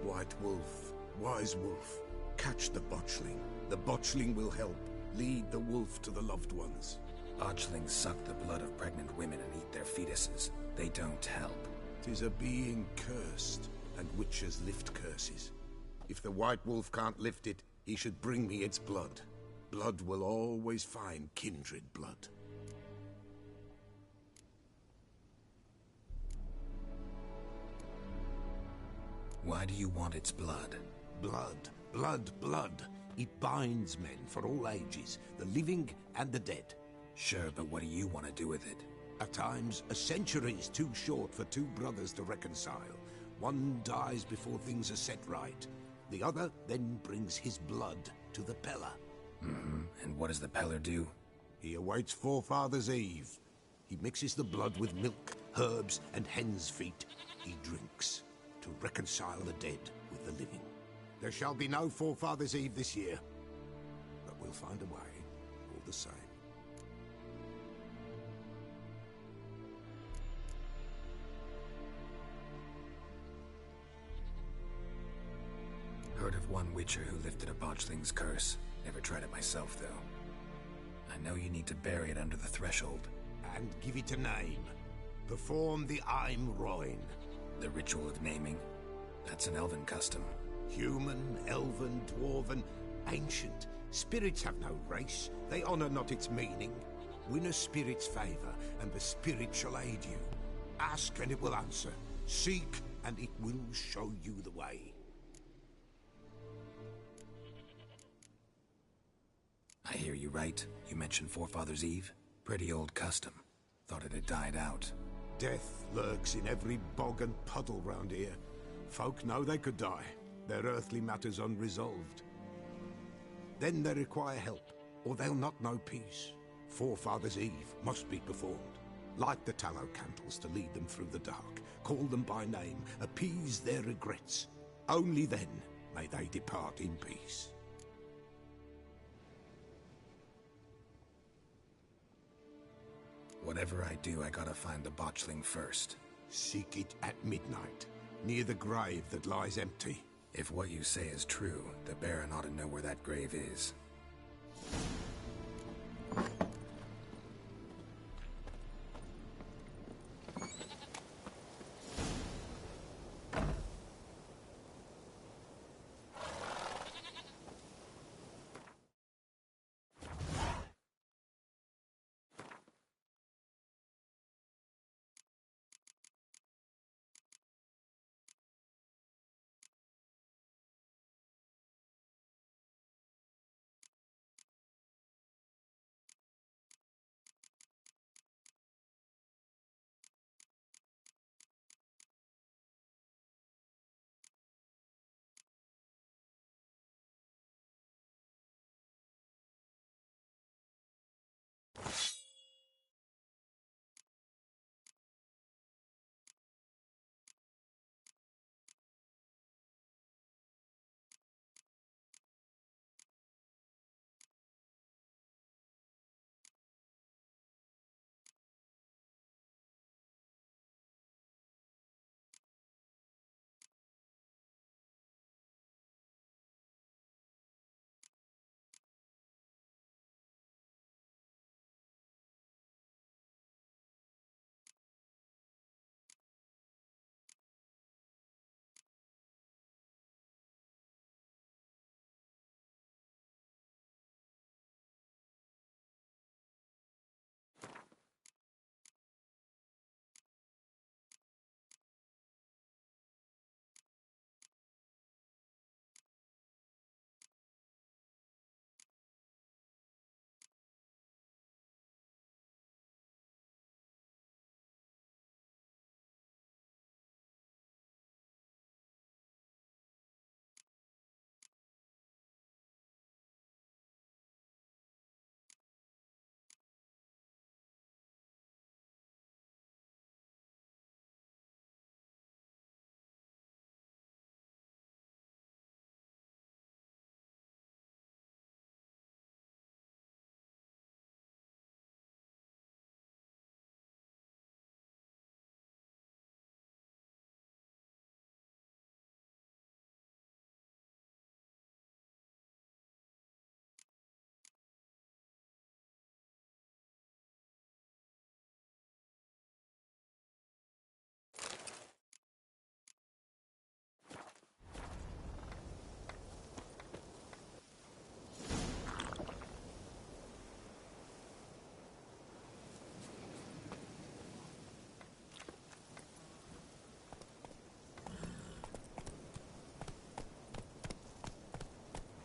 White Wolf. Wise Wolf. Catch the botchling. The botchling will help. Lead the wolf to the loved ones. Botchlings suck the blood of pregnant women and eat their fetuses. They don't help. 'Tis a being cursed, and witches lift curses. If the White Wolf can't lift it, he should bring me its blood. Blood will always find kindred blood. Why do you want its blood? Blood, blood, blood. It binds men for all ages, the living and the dead. Sure, but what do you want to do with it? At times, a century is too short for two brothers to reconcile. One dies before things are set right. The other then brings his blood to the Peller. And what does the Peller do? He awaits Forefather's Eve. He mixes the blood with milk, herbs, and hen's feet. He drinks to reconcile the dead with the living. There shall be no Forefather's Eve this year, but we'll find a way, all the same. Heard of one Witcher who lifted a botchling's curse. Never tried it myself, though. I know you need to bury it under the threshold. And give it a name. Perform the Aim Roin. The ritual of naming? That's an elven custom. Human, elven, dwarven, ancient. Spirits have no race. They honor not its meaning. Win a spirit's favor, and the spirit shall aid you. Ask, and it will answer. Seek, and it will show you the way. I hear you right. You mentioned Forefather's Eve? Pretty old custom. Thought it had died out. Death lurks in every bog and puddle round here. Folk know they could die, their earthly matters unresolved. Then they require help, or they'll not know peace. Forefather's Eve must be performed. Light the tallow candles to lead them through the dark. Call them by name, appease their regrets. Only then may they depart in peace. Whatever I do, I gotta find the botchling first. Seek it at midnight, near the grave that lies empty. If what you say is true, the Baron ought to know where that grave is.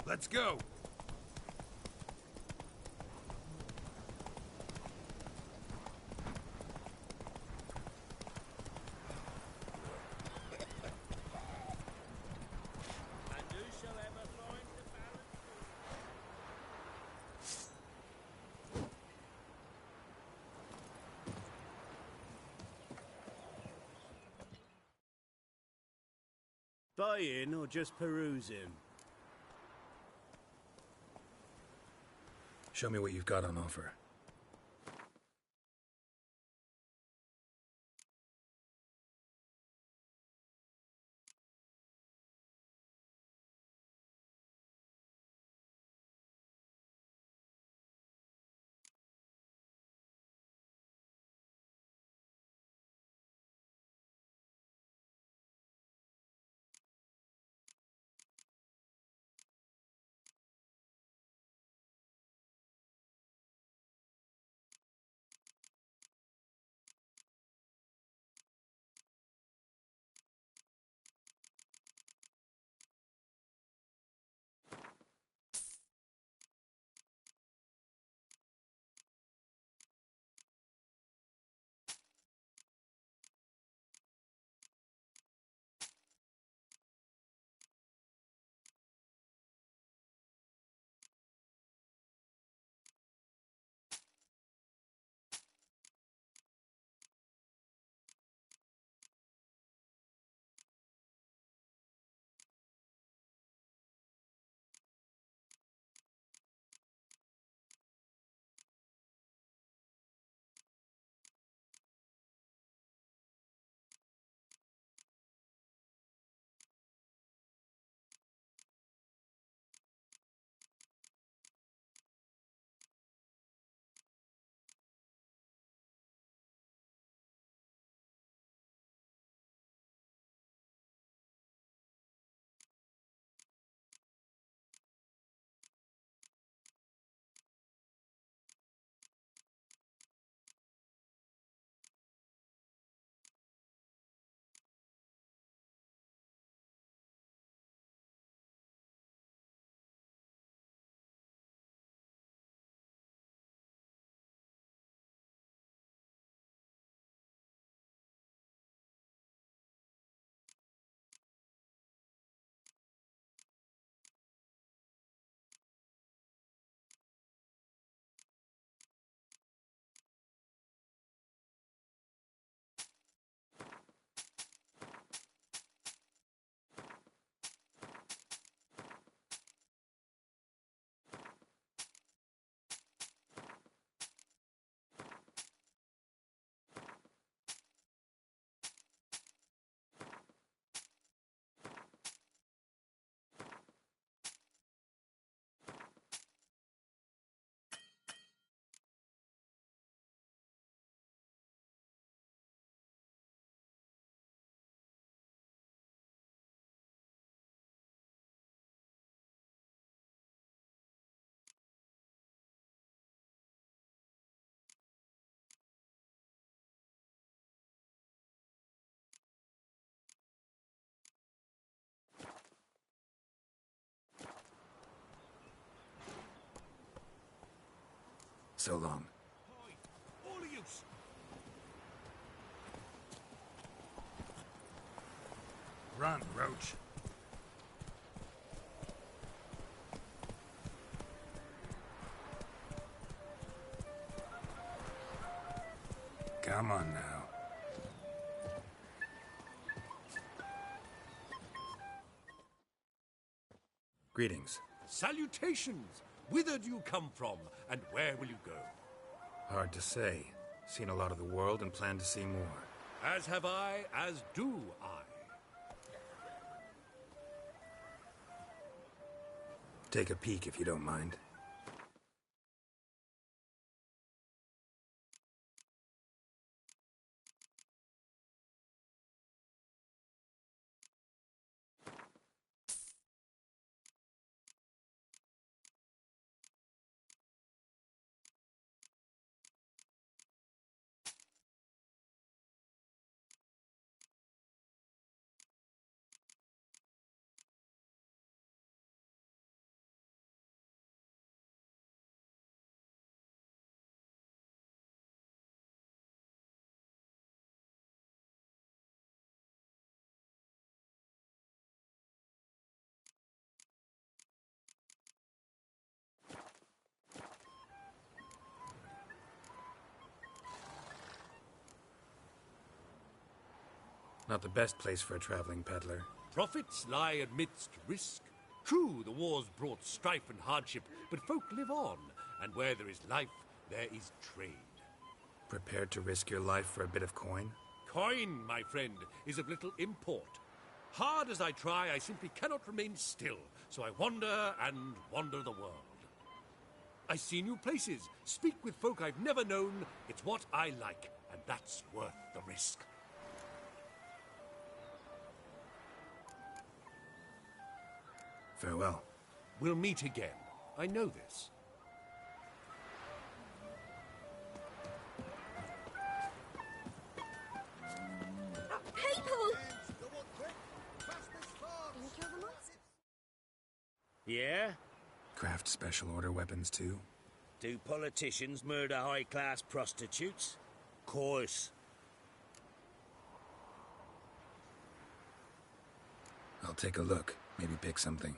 Let's go. Buy-in or just peruse him? Show me what you've got on offer. So long. All of you! Run, Roach. Come on now. Greetings. Salutations! Whither do you come from, and where will you go? Hard to say. Seen a lot of the world and plan to see more. As have I, as do I. Take a peek if you don't mind. Not the best place for a traveling peddler. Profits lie amidst risk. True, the war's brought strife and hardship, but folk live on, and where there is life, there is trade. Prepared to risk your life for a bit of coin? Coin, my friend, is of little import. Hard as I try, I simply cannot remain still, so I wander and wander the world. I see new places, speak with folk I've never known. It's what I like, and that's worth the risk. Farewell. We'll meet again. I know this. People! Yeah? Craft special order weapons too? Do politicians murder high-class prostitutes? Course. I'll take a look. Maybe pick something.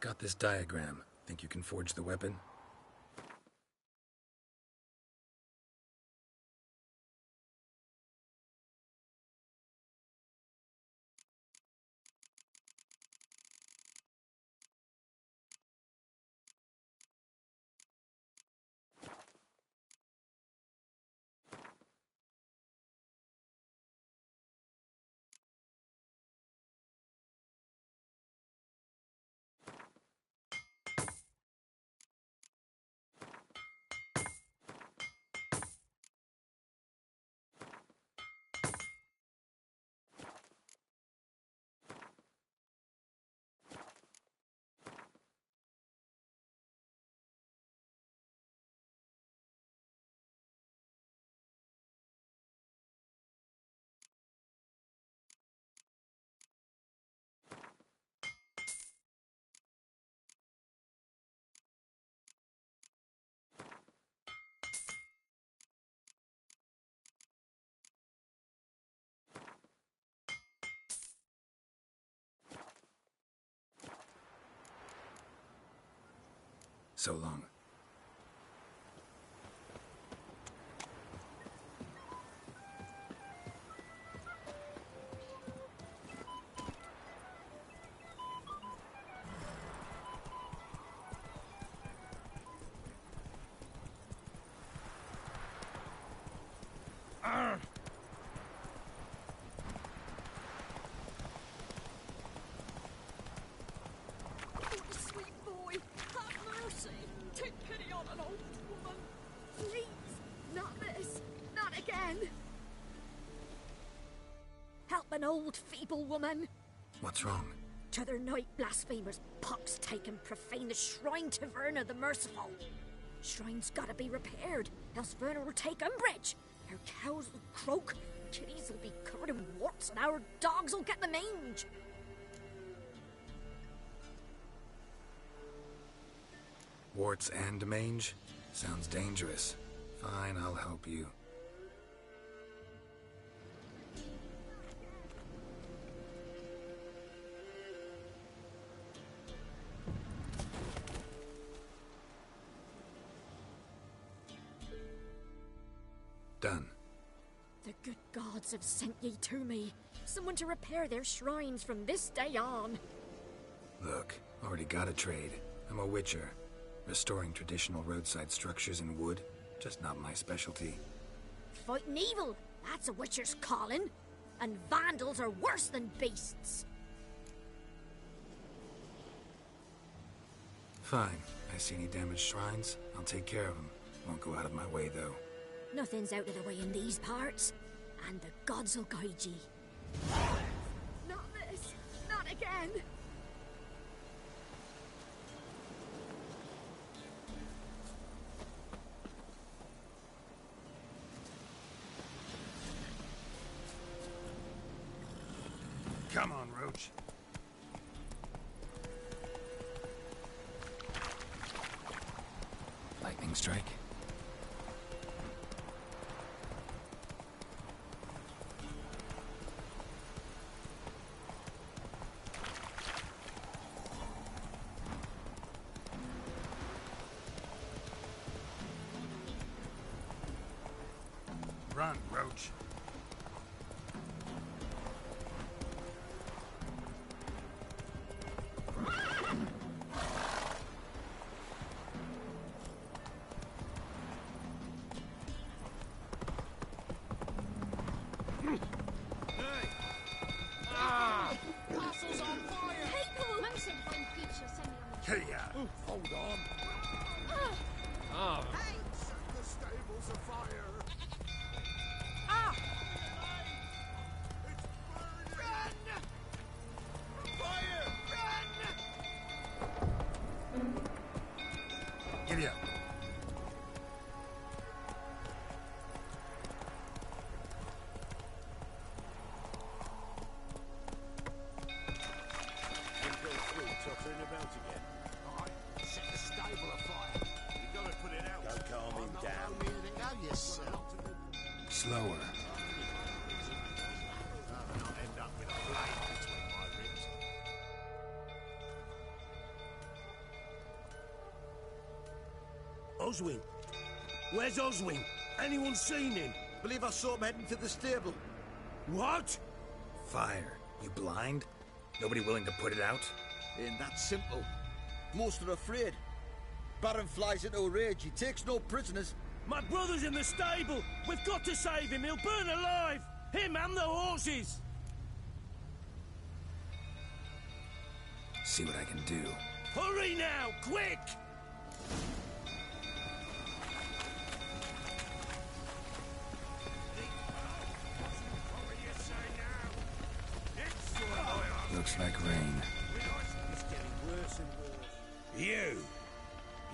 Got this diagram. Think you can forge the weapon? So long. An old feeble woman. What's wrong? T'other night blasphemers pox take and profane the shrine to Verna the Merciful. Shrine's gotta be repaired, else Verna will take umbrage. Our cows will croak, kitties will be covered in warts, and our dogs will get the mange. Warts and mange? Sounds dangerous. Fine, I'll help you. Done. The good gods have sent ye to me. Someone to repair their shrines from this day on. Look, already got a trade. I'm a witcher. Restoring traditional roadside structures in wood, just not my specialty. Fighting evil, that's a witcher's calling. And vandals are worse than beasts. Fine. I see any damaged shrines, I'll take care of them. Won't go out of my way, though. Nothing's out of the way in these parts, and the gods will guide ye. Not this! Not again! Come on, Roach. Lightning strike. Run, Roach. Castle's on fire! People! Mum said find Peach, she'll send me on the Hey, hold on. Ah. Hey! The stable's afire! Ah! It's burning! Run! Fire! Run! Giddy up. Tottering about again. Alright, set the stable afire. You gotta put it out. Don't calm him down. Go yourself. Slower. Not end up with a blade between my ribs. Oswin! Where's Oswin? Anyone seen him? Believe I saw him heading to the stable. What? Fire. You blind? Nobody willing to put it out? Ain't that simple. Most are afraid. Baron flies into a rage. He takes no prisoners. My brother's in the stable! We've got to save him! He'll burn alive! Him and the horses! See what I can do. Hurry now! Quick! Looks like rain. It's getting worse and worse.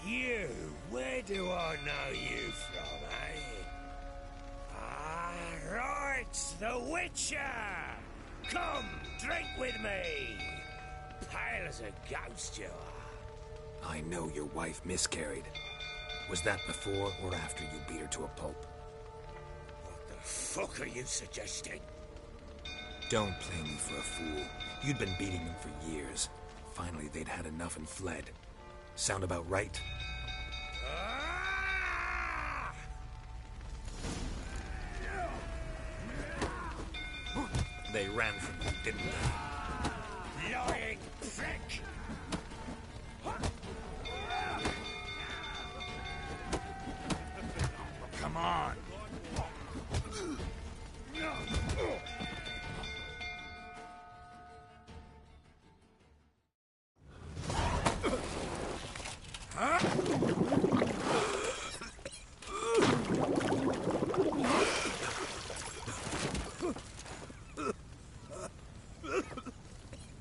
You, where do I know you from, eh? Ah, right, the Witcher! Come, drink with me! Pale as a ghost you are. I know your wife miscarried. Was that before or after you beat her to a pulp? What the fuck are you suggesting? Don't play me for a fool. You'd been beating them for years. Finally, they'd had enough and fled. Sound about right? They ran from you, didn't they? Lying prick! Come on!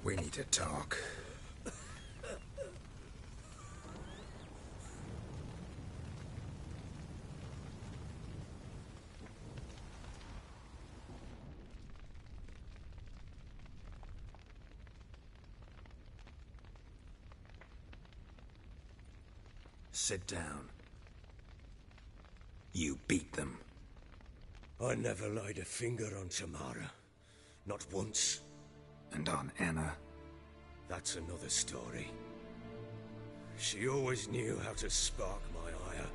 We need to talk. Sit down. You beat them. I never laid a finger on Tamara. Not once. And on Anna? That's another story. She always knew how to spark my ire.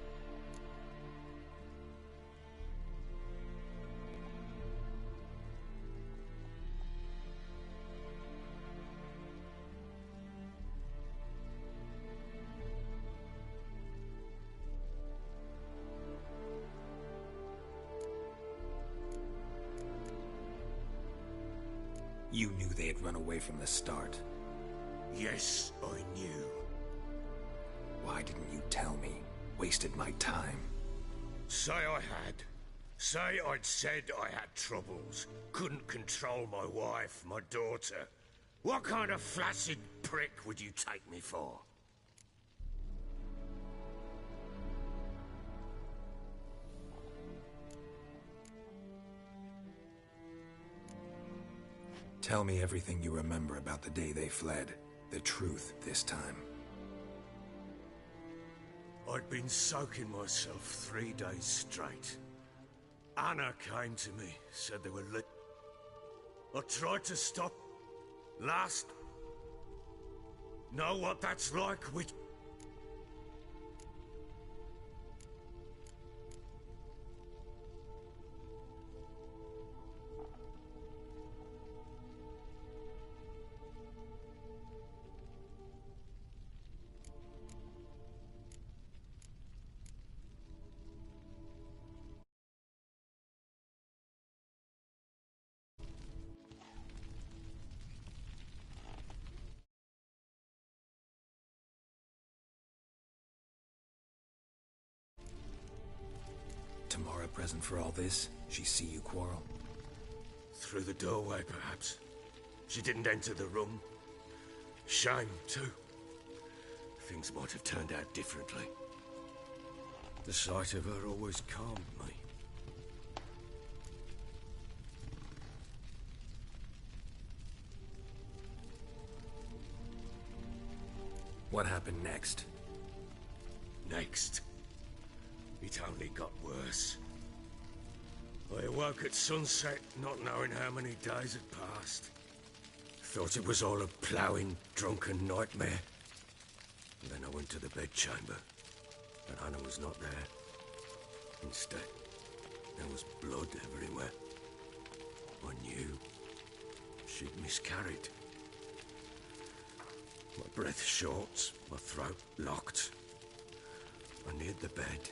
You knew they had run away from the start. Yes, I knew. Why didn't you tell me? Wasted my time. Say I had. Say I'd said I had troubles. Couldn't control my wife, my daughter. What kind of flaccid prick would you take me for? Tell me everything you remember about the day they fled. The truth this time. I'd been soaking myself 3 days straight. Anna came to me, said they were lit. I tried to stop. Last. Know what that's like with... Tamara present for all this? She see you quarrel? Through the doorway, perhaps. She didn't enter the room. Shame, too. Things might have turned out differently. The sight of her always calmed me. What happened next? Next? It only got worse. I awoke at sunset, not knowing how many days had passed. Thought it was all a ploughing, drunken nightmare. And then I went to the bedchamber, and Anna was not there. Instead, there was blood everywhere. I knew she'd miscarried. My breath short, my throat locked. I neared the bed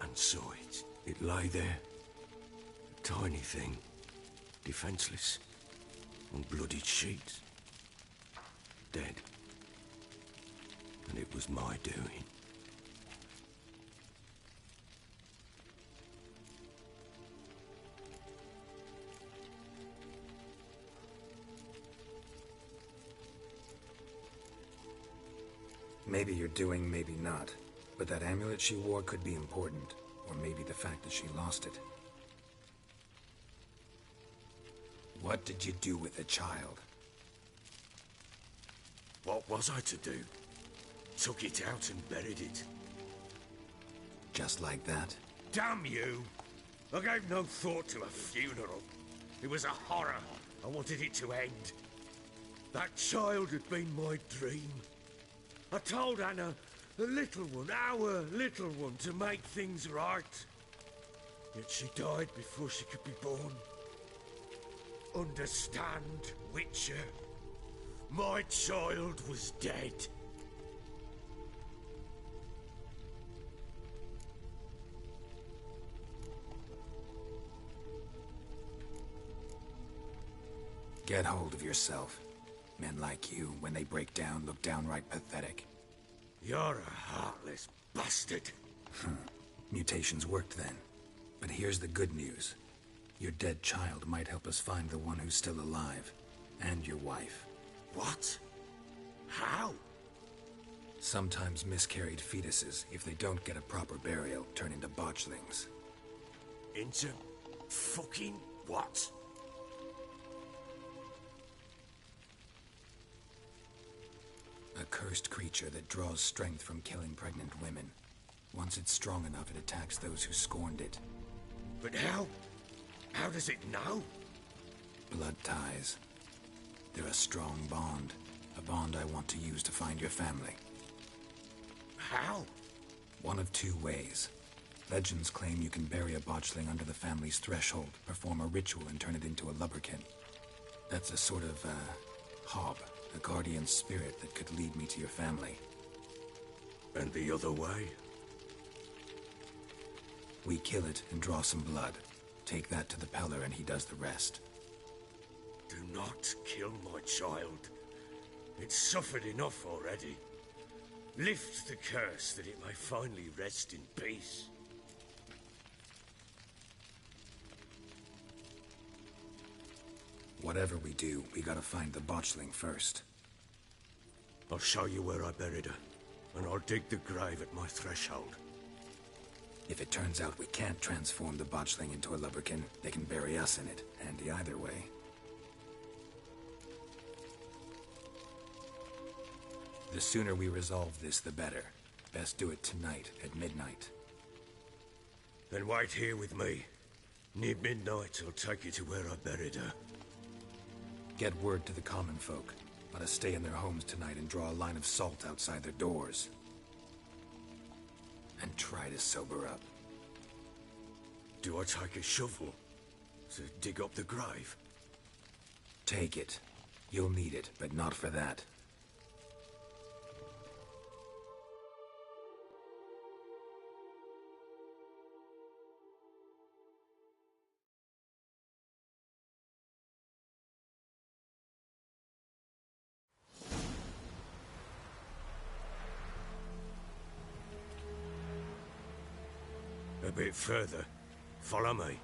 and saw it. It lay there, a tiny thing, defenseless, on bloodied sheets, dead. And it was my doing. Maybe you're doing, maybe not. But that amulet she wore could be important. Or maybe the fact that she lost it. What did you do with the child? What was I to do? Took it out and buried it. Just like that? Damn you! I gave no thought to a funeral. It was a horror. I wanted it to end. That child had been my dream. I told Anna, the little one, our little one, to make things right. Yet she died before she could be born. understand, Witcher. My child was dead. Get hold of yourself. Men like you, when they break down, look downright pathetic. You're a heartless bastard. Mutations worked then. But here's the good news. Your dead child might help us find the one who's still alive. And your wife. What? How? Sometimes miscarried fetuses, if they don't get a proper burial, turn into botchlings. Into fucking what? A cursed creature that draws strength from killing pregnant women. Once it's strong enough, it attacks those who scorned it. But how? How does it know? Blood ties. They're a strong bond. A bond I want to use to find your family. How? One of two ways. Legends claim you can bury a botchling under the family's threshold, perform a ritual, and turn it into a lubberkin. That's a sort of, hob. A guardian spirit that could lead me to your family. And the other way? We kill it and draw some blood. Take that to the Peller and he does the rest. Do not kill my child. It's suffered enough already. Lift the curse that it may finally rest in peace. Whatever we do, we gotta find the botchling first. I'll show you where I buried her, and I'll dig the grave at my threshold. If it turns out we can't transform the botchling into a lubberkin, they can bury us in it. Handy either way. The sooner we resolve this, the better. Best do it tonight, at midnight. Then wait here with me. Near midnight, I'll take you to where I buried her. Get word to the common folk. Let us stay in their homes tonight and draw a line of salt outside their doors. And try to sober up. Do I take a shovel to dig up the grave? Take it. You'll need it, but not for that. A bit further. Follow me.